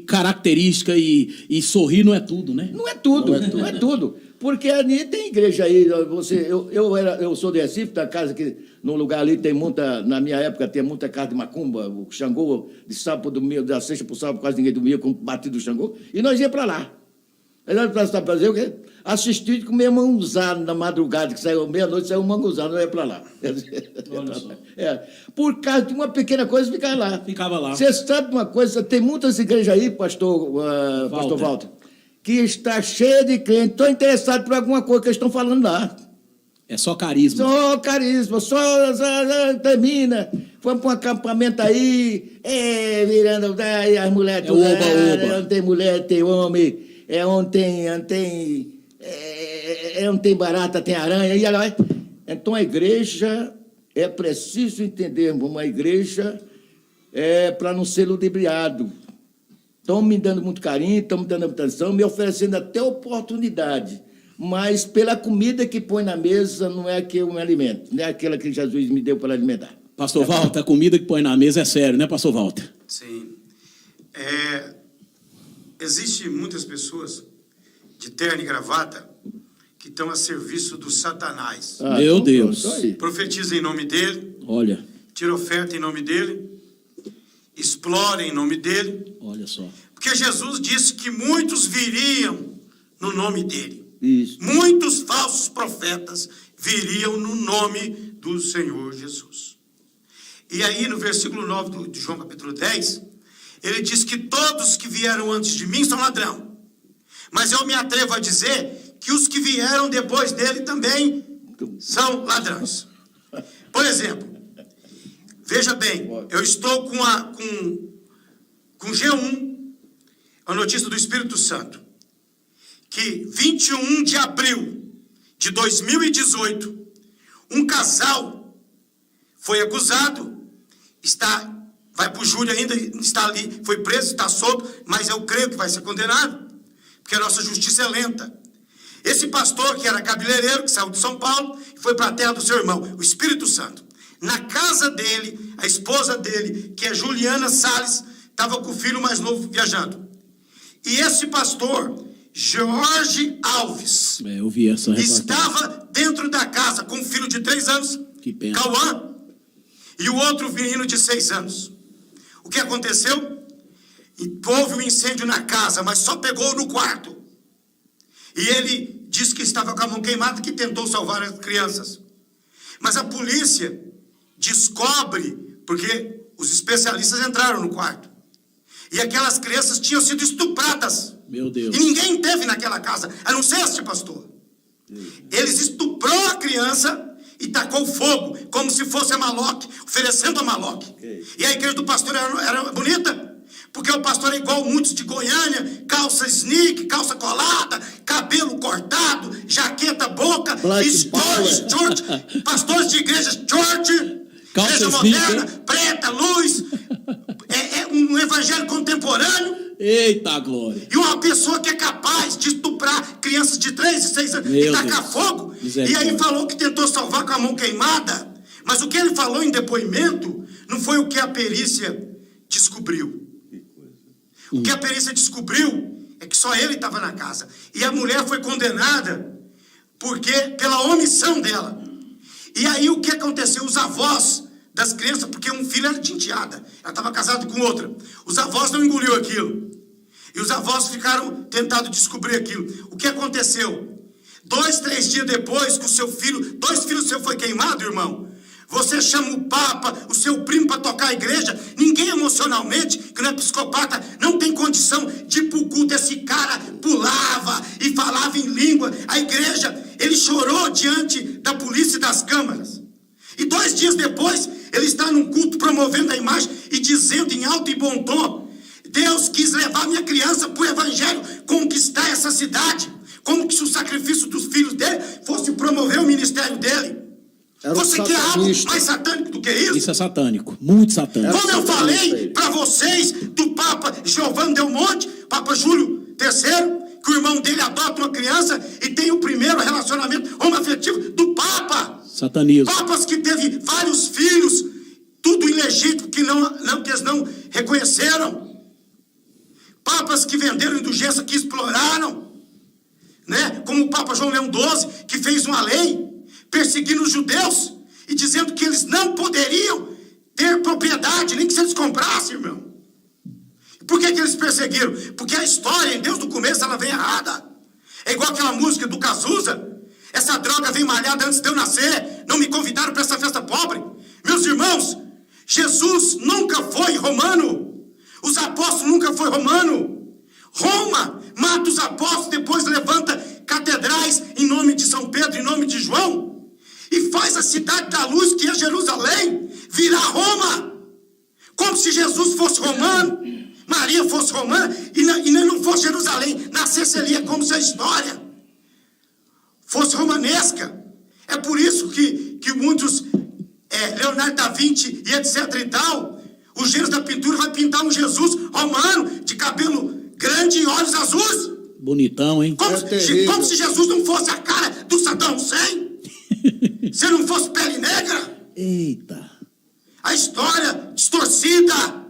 característica e sorrir não é tudo, né? Não é tudo, não é tudo. Porque ali tem igreja aí, eu sou de Recife, da casa que no lugar ali tem muita, na minha época tem muita casa de macumba, o Xangô, de sábado, domingo, da sexta para o sábado, quase ninguém dormia com o batido do Xangô, e nós ia para lá. Aí nós para fazer o quê? Assistir com meu manguzado na madrugada, que saiu meia-noite, saiu um manguzado, nós ia para lá. Olha só. Por causa de uma pequena coisa, ficava lá. Ficava lá. Você sabe de uma coisa, tem muitas igrejas aí, pastor Walter, que está cheia de crentes, estão interessados por alguma coisa que eles estão falando lá. É só carisma. Só carisma, só termina. Vamos para um acampamento aí, virando as mulheres tudo. Onde tem mulher, tem homem, onde tem barata, tem aranha. E ela vai. Então a igreja, é preciso entendermos, uma igreja é para não ser ludibriado. Estão me dando muito carinho, estão me dando atenção, me oferecendo até oportunidade. Mas pela comida que põe na mesa, não é que eu me alimento, não é aquela que Jesus me deu para alimentar. Pastor Walter, a comida que põe na mesa é sério, né, pastor Walter? Sim. Existem muitas pessoas de terno e gravata que estão a serviço do Satanás. Meu Deus. Profetiza em nome dele. Olha. Tira oferta em nome dele. Explora em nome dele. Olha só. Porque Jesus disse que muitos viriam no nome dele. Isso. Muitos falsos profetas viriam no nome do Senhor Jesus. E aí no versículo 9 de João capítulo 10, ele diz que todos que vieram antes de mim são ladrão. Mas eu me atrevo a dizer que os que vieram depois dele também são ladrões. Por exemplo, veja bem, eu estou com G1, a notícia do Espírito Santo, que 21 de abril de 2018, um casal foi acusado, vai para o júri ainda, está ali, foi preso, está solto, mas eu creio que vai ser condenado, porque a nossa justiça é lenta. Esse pastor, que era cabeleireiro, que saiu de São Paulo, foi para a terra do seu irmão, o Espírito Santo. Na casa dele, a esposa dele, que é Juliana Salles, estava com o filho mais novo viajando. E esse pastor, Jorge Alves, eu vi essa reportagem. Estava dentro da casa com um filho de 3 anos, Que pena. Cauã, e o outro menino de 6 anos. O que aconteceu? Houve um incêndio na casa, mas só pegou no quarto. E ele disse que estava com a mão queimada, que tentou salvar as crianças. Mas a polícia descobre, porque os especialistas entraram no quarto. E aquelas crianças tinham sido estupradas. Meu Deus. E ninguém teve naquela casa, a não ser este pastor. Eles estuprou a criança e tacou fogo, como se fosse a Maloque, oferecendo a Maloque. E a igreja do pastor era bonita, porque o pastor é igual muitos de Goiânia, calça sneak, calça colada, cabelo cortado, jaqueta boca, short, pastores de igrejas church, Calça igreja sneak, moderna, hein? preta, luz, é um evangelho contemporâneo. Eita glória. E uma pessoa que é capaz de estuprar crianças de 3 e 6 anos Meu e tacar Deus. fogo. E Misericórdia. aí falou que tentou salvar com a mão queimada. Mas o que ele falou em depoimento não foi o que a perícia descobriu. O que a perícia descobriu é que só ele estava na casa. E a mulher foi condenada pela omissão dela. E aí o que aconteceu? Os avós das crianças, porque um filho era de enteada, ela estava casada com outra. Os avós não engoliu aquilo. E os avós ficaram tentando descobrir aquilo. O que aconteceu? 2, 3 dias depois que o seu filho, 2 filhos seus foi queimado, irmão. Você chama o Papa, o seu primo para tocar a igreja. Ninguém emocionalmente, que não é psicopata, não tem condição de ir pro culto. Esse cara pulava e falava em língua. A igreja, ele chorou diante da polícia e das câmaras. E 2 dias depois, ele está num culto promovendo a imagem e dizendo em alto e bom tom: Deus quis levar minha criança para o evangelho, conquistar essa cidade, como que se o sacrifício dos filhos dele fosse promover o ministério dele. Você quer algo mais satânico do que isso? Isso é satânico, muito satânico. Como eu falei para vocês do Papa Giovanni Del Monte, Papa Júlio III, que o irmão dele adota uma criança e tem o primeiro relacionamento homoafetivo do Papa. Satanismo. Papas que teve vários filhos, tudo ilegítimo, que eles não reconheceram. Papas que venderam indulgência, que exploraram, né? Como o Papa João Leão XII, que fez uma lei perseguindo os judeus e dizendo que eles não poderiam ter propriedade, nem que se eles comprassem, irmão. Por que eles perseguiram? Porque a história, em Deus do começo, ela vem errada. É igual aquela música do Cazuza. Essa droga vem malhada antes de eu nascer. Não me convidaram para essa festa pobre. Meus irmãos, Jesus nunca foi romano. Os apóstolos nunca foi romano. Roma mata os apóstolos, depois levanta catedrais em nome de São Pedro, em nome de João, e faz a cidade da luz, que é Jerusalém, virar Roma. Como se Jesus fosse romano, Maria fosse romana, e não fosse Jerusalém, nascesse ali. É como se a história fosse romanesca. É por isso que muitos, Leonardo da Vinci e etc e tal, os gênios da pintura vai pintar um Jesus romano, de cabelo grande e olhos azuis. Bonitão, hein? Como se Jesus não fosse a cara do Saddam Hussein. Se não fosse pele negra. Eita. A história distorcida.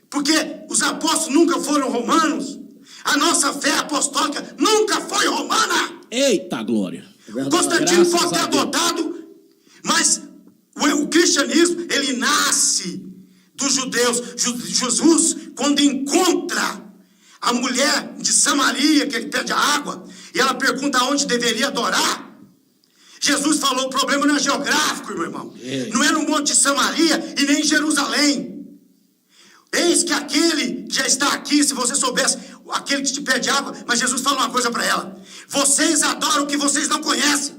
Porque os apóstolos nunca foram romanos. A nossa fé apostólica nunca foi romana. Eita glória. Constantino pode ter adotado, mas o cristianismo, ele nasce dos judeus. Jesus, quando encontra a mulher de Samaria, que ele pede a água, e ela pergunta onde deveria adorar, Jesus falou: o problema não é geográfico, meu irmão. Não é no Monte de Samaria e nem em Jerusalém. Eis que aquele que já está aqui, se você soubesse aquele que te pede água, mas Jesus fala uma coisa para ela: vocês adoram o que vocês não conhecem.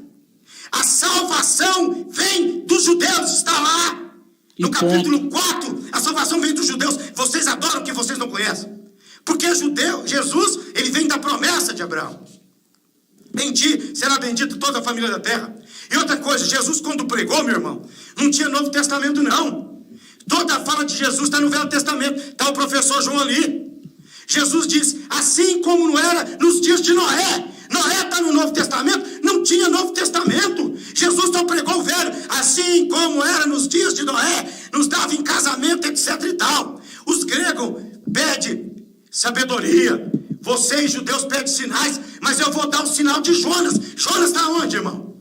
A salvação vem dos judeus, está lá no capítulo 4, a salvação vem dos judeus. Vocês adoram o que vocês não conhecem. Porque Jesus, ele vem da promessa de Abraão. Será bendito toda a família da terra. E outra coisa, Jesus quando pregou, meu irmão, não tinha Novo Testamento não. Toda a fala de Jesus está no Velho Testamento. Está o professor João ali. Jesus diz, assim como não era nos dias de Noé. Noé está no Novo Testamento, não tinha Novo Testamento. Jesus só pregou o Velho, assim como era nos dias de Noé, nos dava em casamento, etc e tal. Os gregos pedem sabedoria, vocês judeus pedem sinais, mas eu vou dar o sinal de Jonas. Jonas está onde, irmão?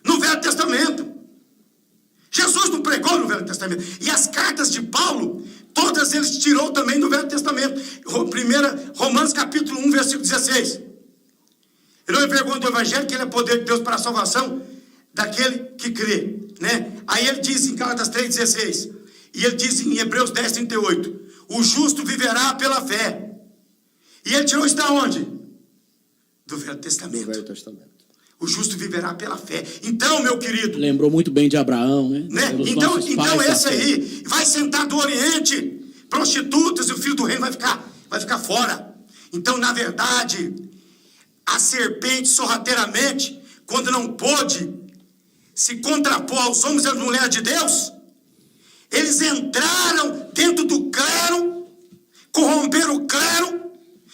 No Velho Testamento. Jesus não pregou no Velho Testamento. E as cartas de Paulo, todas eles tirou também do Velho Testamento. Romanos capítulo 1, versículo 16. Ele não é vergonha do Evangelho, que ele é poder de Deus para a salvação daquele que crê, né? Aí ele diz em Gálatas 3,16, e ele diz em Hebreus 10,38, o justo viverá pela fé. E ele tirou isso da onde? Do Velho Testamento. Velho Testamento. O justo viverá pela fé. Então, meu querido... Lembrou muito bem de Abraão, né? Então esse aí vai sentar do Oriente, prostitutas, e o filho do reino vai ficar fora. Então, na verdade, a serpente sorrateiramente, quando não pôde se contrapor aos homens e às mulheres de Deus, eles entraram dentro do clero, corromperam o clero,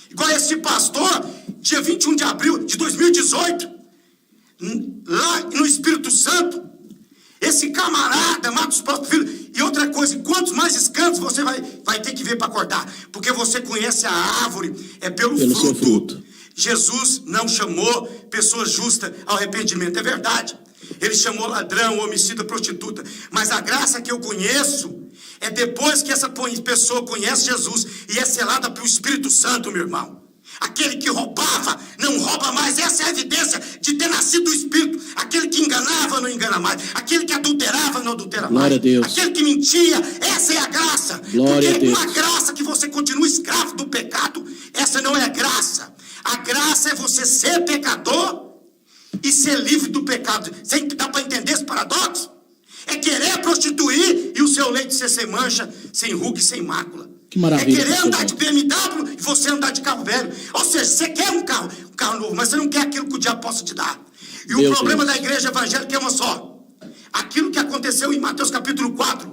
igual esse pastor, dia 21 de abril de 2018, lá no Espírito Santo, esse camarada mata os próprios filhos. E outra coisa, quantos mais escândalos você vai ter que ver para cortar? Porque você conhece a árvore, é pelo seu fruto. Jesus não chamou pessoas justas ao arrependimento, é verdade. Ele chamou ladrão, homicida, prostituta. Mas a graça que eu conheço é depois que essa pessoa conhece Jesus e é selada pelo Espírito Santo, meu irmão. Aquele que roubava, não rouba mais. Essa é a evidência de ter nascido do Espírito. Aquele que enganava, não engana mais. Aquele que adulterava, não adultera mais. Glória a Deus. Aquele que mentia, essa é a graça. Glória porque a Deus. uma graça que você continua escravo do pecado, essa não é graça. A graça é você ser pecador e ser livre do pecado. Dá para entender esse paradoxo? É querer prostituir e o seu leite ser sem mancha, sem ruga e sem mácula. Que maravilha. É querer andar de BMW e você andar de carro velho. Ou seja, você quer um carro novo, mas você não quer aquilo que o diabo possa te dar. E o problema da igreja evangélica é uma só. Aquilo que aconteceu em Mateus capítulo 4,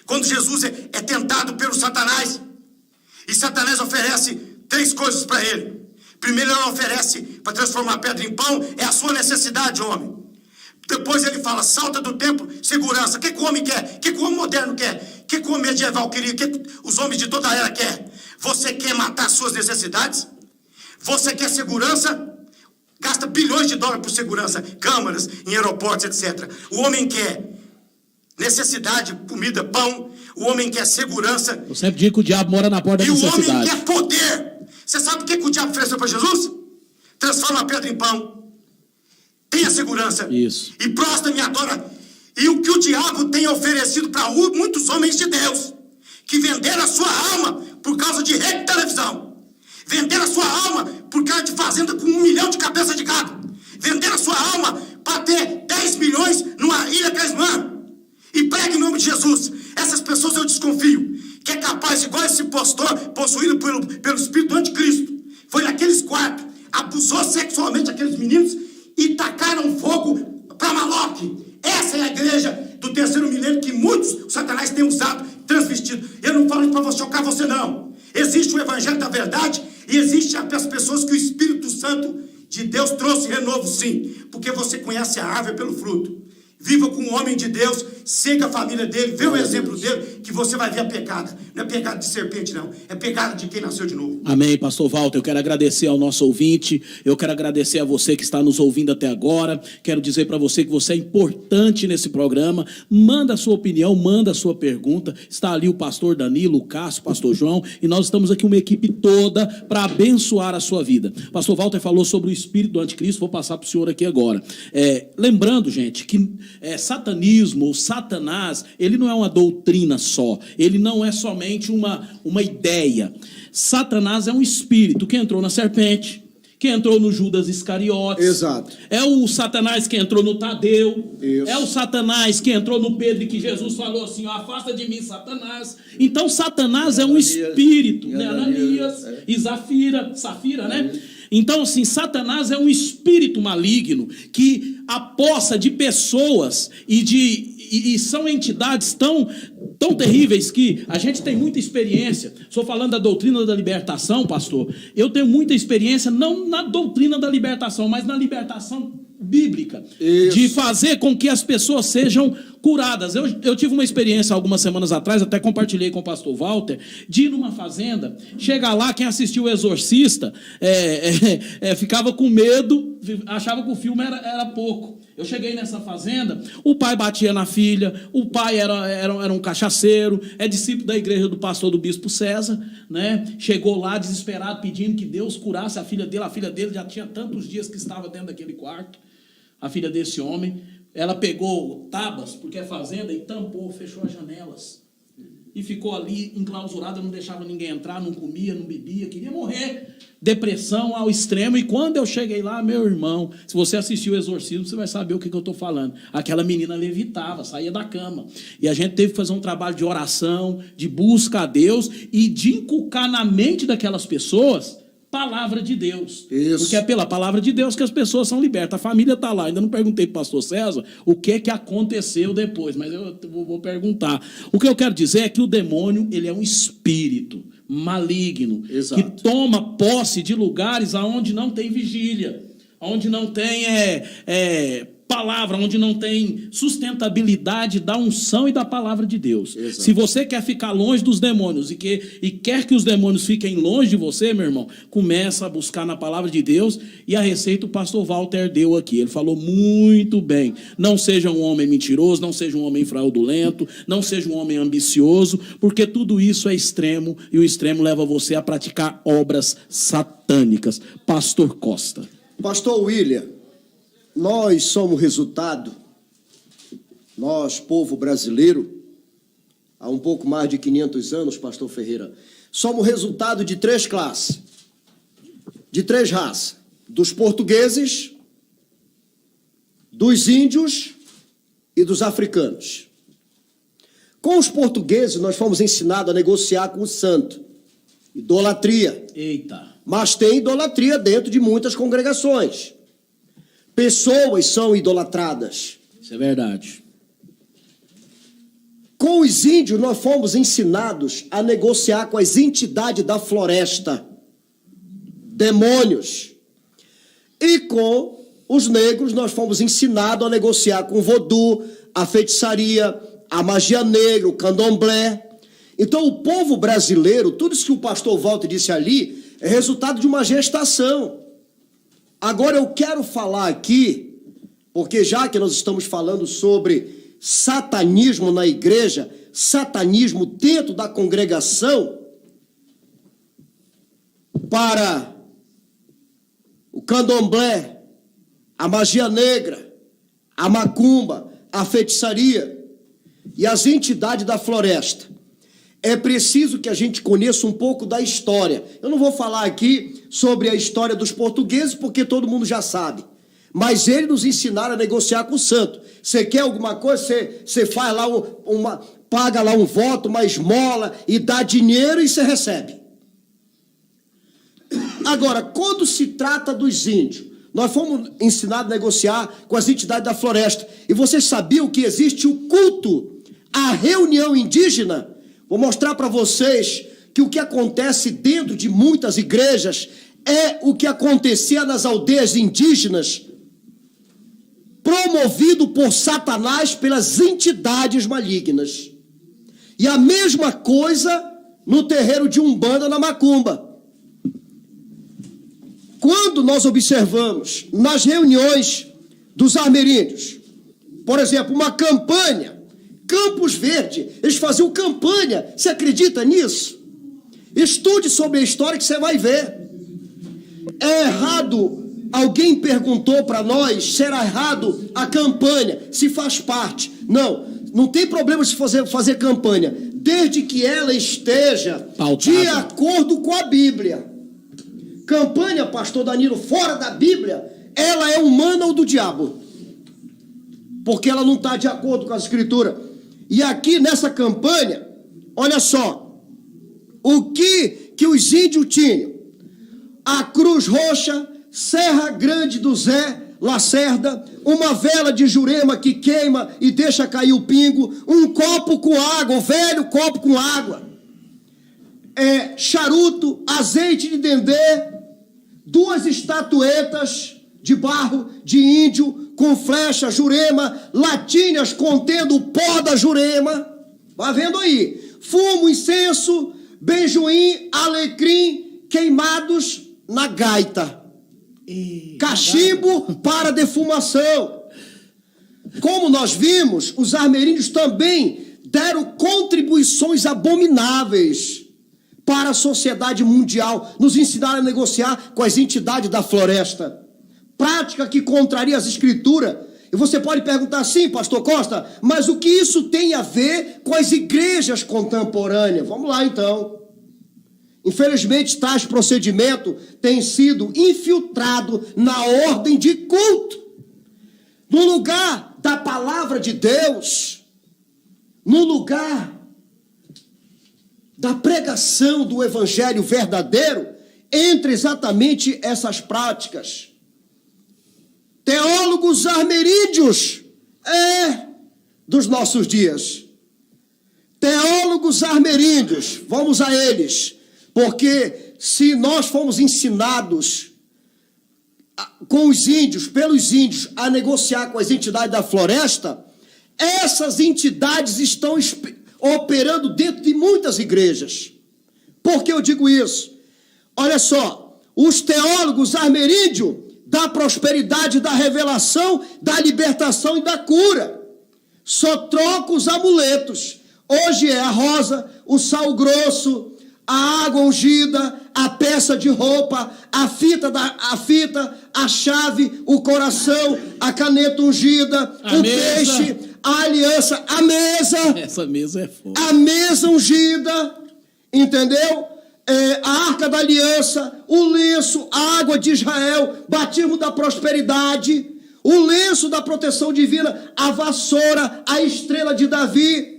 quando Jesus é tentado pelo Satanás, e Satanás oferece 3 coisas para ele. Primeiro, ele oferece para transformar a pedra em pão, é a sua necessidade, homem. Depois ele fala, salta do templo, segurança. O que o homem quer? O que o homem moderno quer? O que o homem medieval queria? O que os homens de toda a era querem? Você quer matar suas necessidades? Você quer segurança? Gasta bilhões de dólares por segurança, câmaras, em aeroportos, etc. O homem quer necessidade, comida, pão. O homem quer segurança. Eu sempre digo que o diabo mora na porta da necessidade. E o homem quer poder. Você sabe o que o diabo ofereceu para Jesus? Transforma a pedra em pão. Tenha segurança. Isso. E prostra me adora. E o que o diabo tem oferecido para muitos homens de Deus, que venderam a sua alma por causa de rede de televisão, venderam a sua alma por causa de fazenda com 1 milhão de cabeça de gado, venderam a sua alma para ter 10 milhões numa ilha Caimã, e prega em nome de Jesus. Essas pessoas eu desconfio que é capaz, igual esse pastor possuído pelo espírito do anticristo, foi naqueles quartos, abusou sexualmente aqueles meninos e tacaram fogo para Maloque. Essa é a igreja do 3º milênio que muitos, o Satanás, tem usado, transvestido. Eu não falo isso para chocar você, não. Existe o evangelho da verdade e existe as pessoas que o Espírito Santo de Deus trouxe renovo, sim. Porque você conhece a árvore pelo fruto. Viva com o homem de Deus, siga a família dele, vê o exemplo dele, que você vai ver a pegada. Não é pegada de serpente, não. É pegada de quem nasceu de novo. Amém, pastor Walter. Eu quero agradecer ao nosso ouvinte. Eu quero agradecer a você que está nos ouvindo até agora. Quero dizer para você que você é importante nesse programa. Manda a sua opinião, manda a sua pergunta. Está ali o pastor Danilo, o Cássio, o pastor João. E nós estamos aqui uma equipe toda para abençoar a sua vida. Pastor Walter falou sobre o espírito do anticristo. Vou passar para o senhor aqui agora. Lembrando, gente, que satanismo ou Satanás, ele não é uma doutrina só, ele não é somente uma ideia. Satanás é um espírito que entrou na serpente, que entrou no Judas Iscariotes. Exato. É o Satanás que entrou no Tadeu. Isso. É o Satanás que entrou no Pedro e que Jesus falou assim, ó, afasta de mim, Satanás. Então, Satanás é um espírito, né? Ananias e Safira, né? Então, assim, Satanás é um espírito maligno que aposta de pessoas e são entidades tão terríveis que a gente tem muita experiência. Estou falando da doutrina da libertação, pastor. Eu tenho muita experiência, não na doutrina da libertação, mas na libertação bíblica. Isso. De fazer com que as pessoas sejam curadas. Eu tive uma experiência algumas semanas atrás, até compartilhei com o pastor Walter, de ir numa fazenda, chegar lá, quem assistiu o Exorcista ficava com medo, achava que o filme era pouco. Eu cheguei nessa fazenda, o pai batia na filha, o pai era um cachaceiro, é discípulo da igreja do pastor do bispo César, né? Chegou lá desesperado, pedindo que Deus curasse a filha dele já tinha tantos dias que estava dentro daquele quarto, a filha desse homem. Ela pegou tábuas, porque é fazenda, e tampou, fechou as janelas. E ficou ali enclausurada, não deixava ninguém entrar, não comia, não bebia, queria morrer. Depressão ao extremo. E quando eu cheguei lá, meu irmão, se você assistiu o Exorcismo, você vai saber o que eu estou falando. Aquela menina levitava, saía da cama. E a gente teve que fazer um trabalho de oração, de busca a Deus e de inculcar na mente daquelas pessoas palavra de Deus. Isso. Porque é pela palavra de Deus que as pessoas são libertas. A família está lá. Ainda não perguntei para o pastor César o que aconteceu depois, mas eu vou perguntar. O que eu quero dizer é que o demônio, ele é um espírito maligno. Exato. Que toma posse de lugares onde não tem vigília, onde não tem palavra, onde não tem sustentabilidade da unção e da palavra de Deus. Exato. Se você quer ficar longe dos demônios e quer que os demônios fiquem longe de você, meu irmão, começa a buscar na palavra de Deus, e a receita o pastor Walter deu aqui. Ele falou muito bem. Não seja um homem mentiroso, não seja um homem fraudulento, não seja um homem ambicioso, porque tudo isso é extremo, e o extremo leva você a praticar obras satânicas. Pastor Costa. Pastor William, nós somos resultado, nós, povo brasileiro, há um pouco mais de 500 anos, pastor Ferreira, somos resultado de 3 classes, de 3 raças, dos portugueses, dos índios e dos africanos. Com os portugueses, nós fomos ensinados a negociar com o santo, idolatria. Eita. Mas tem idolatria dentro de muitas congregações. Pessoas são idolatradas. Isso é verdade. Com os índios, nós fomos ensinados a negociar com as entidades da floresta, demônios. E com os negros, nós fomos ensinados a negociar com o vodú, a feitiçaria, a magia negra, o candomblé. Então, o povo brasileiro, tudo isso que o pastor Walter disse ali, é resultado de uma gestação. Agora, eu quero falar aqui, porque já que nós estamos falando sobre satanismo na igreja, satanismo dentro da congregação, para o candomblé, a magia negra, a macumba, a feitiçaria e as entidades da floresta, é preciso que a gente conheça um pouco da história. Eu não vou falar aqui sobre a história dos portugueses, porque todo mundo já sabe. Mas eles nos ensinaram a negociar com o santo. Você quer alguma coisa, você faz lá paga lá um voto, uma esmola, e dá dinheiro e você recebe. Agora, quando se trata dos índios, nós fomos ensinados a negociar com as entidades da floresta. E vocês sabiam que existe o culto, a reunião indígena? Vou mostrar para vocês que o que acontece dentro de muitas igrejas é o que acontecia nas aldeias indígenas, promovido por Satanás pelas entidades malignas. E a mesma coisa no terreiro de Umbanda, na Macumba. Quando nós observamos nas reuniões dos ameríndios, por exemplo, uma campanha, Campos Verde, eles faziam campanha. Você acredita nisso? Estude sobre a história que você vai ver. É errado, alguém perguntou para nós se era errado a campanha, se faz parte. Não, Não tem problema de fazer campanha, desde que ela esteja pautada, de acordo com a Bíblia. Campanha, pastor Danilo, fora da Bíblia, ela é humana ou do diabo? Porque ela não está de acordo com a Escritura. E aqui nessa campanha, olha só, o que os índios tinham? A Cruz Roxa, Serra Grande do Zé Lacerda, uma vela de Jurema que queima e deixa cair o pingo, um copo com água, um velho copo com água, charuto, azeite de dendê, 2 estatuetas de barro de índio com flecha, Jurema, latinhas contendo o pó da Jurema, vai vendo aí, fumo, incenso, benjoim, alecrim queimados na gaita. Cachimbo para defumação. Como nós vimos, os armeríndios também deram contribuições abomináveis para a sociedade mundial, nos ensinaram a negociar com as entidades da floresta, prática que contraria as escrituras. E você pode perguntar assim, pastor Costa, mas o que isso tem a ver com as igrejas contemporâneas? Vamos lá então. Infelizmente, tais procedimentos têm sido infiltrados na ordem de culto. No lugar da palavra de Deus, no lugar da pregação do evangelho verdadeiro, entre exatamente essas práticas. Teólogos armeríndios, dos nossos dias. Teólogos armeríndios, vamos a eles. Porque se nós fomos ensinados com os índios, pelos índios, a negociar com as entidades da floresta, essas entidades estão operando dentro de muitas igrejas. Por que eu digo isso? Olha só, os teólogos armeríndios da prosperidade, da revelação, da libertação e da cura só trocam os amuletos. Hoje é a rosa, o sal grosso, a água ungida, a peça de roupa, a fita, a chave, o coração, a caneta ungida, o peixe, a aliança, a mesa. Essa mesa é foda. A mesa ungida, entendeu? A arca da aliança, o lenço, a água de Israel, batismo da prosperidade, o lenço da proteção divina, a vassoura, a estrela de Davi,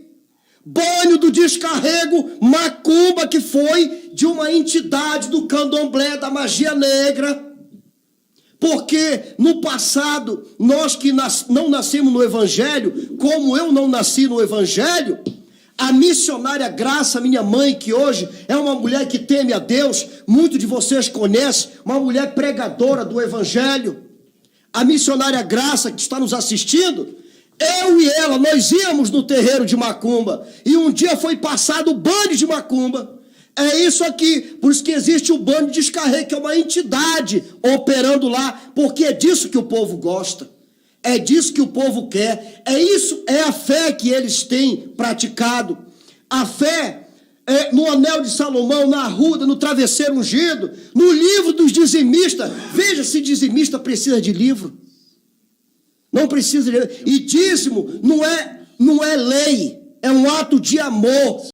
banho do descarrego, macumba, que foi de uma entidade do candomblé, da magia negra. Porque no passado, nós que não nascemos no evangelho, como eu não nasci no evangelho, a missionária Graça, minha mãe, que hoje é uma mulher que teme a Deus, muitos de vocês conhecem, uma mulher pregadora do evangelho, a missionária Graça, que está nos assistindo, eu e ela, nós íamos no terreiro de macumba, e um dia foi passado o banho de macumba. É isso aqui, por isso que existe o banho de descarrego, que é uma entidade operando lá, porque é disso que o povo gosta, é disso que o povo quer, é a fé que eles têm praticado. A fé no anel de Salomão, na arruda, no travesseiro ungido, no livro dos dizimistas. Veja se dizimista precisa de livro. Não precisa de... E dízimo não é lei, é um ato de amor.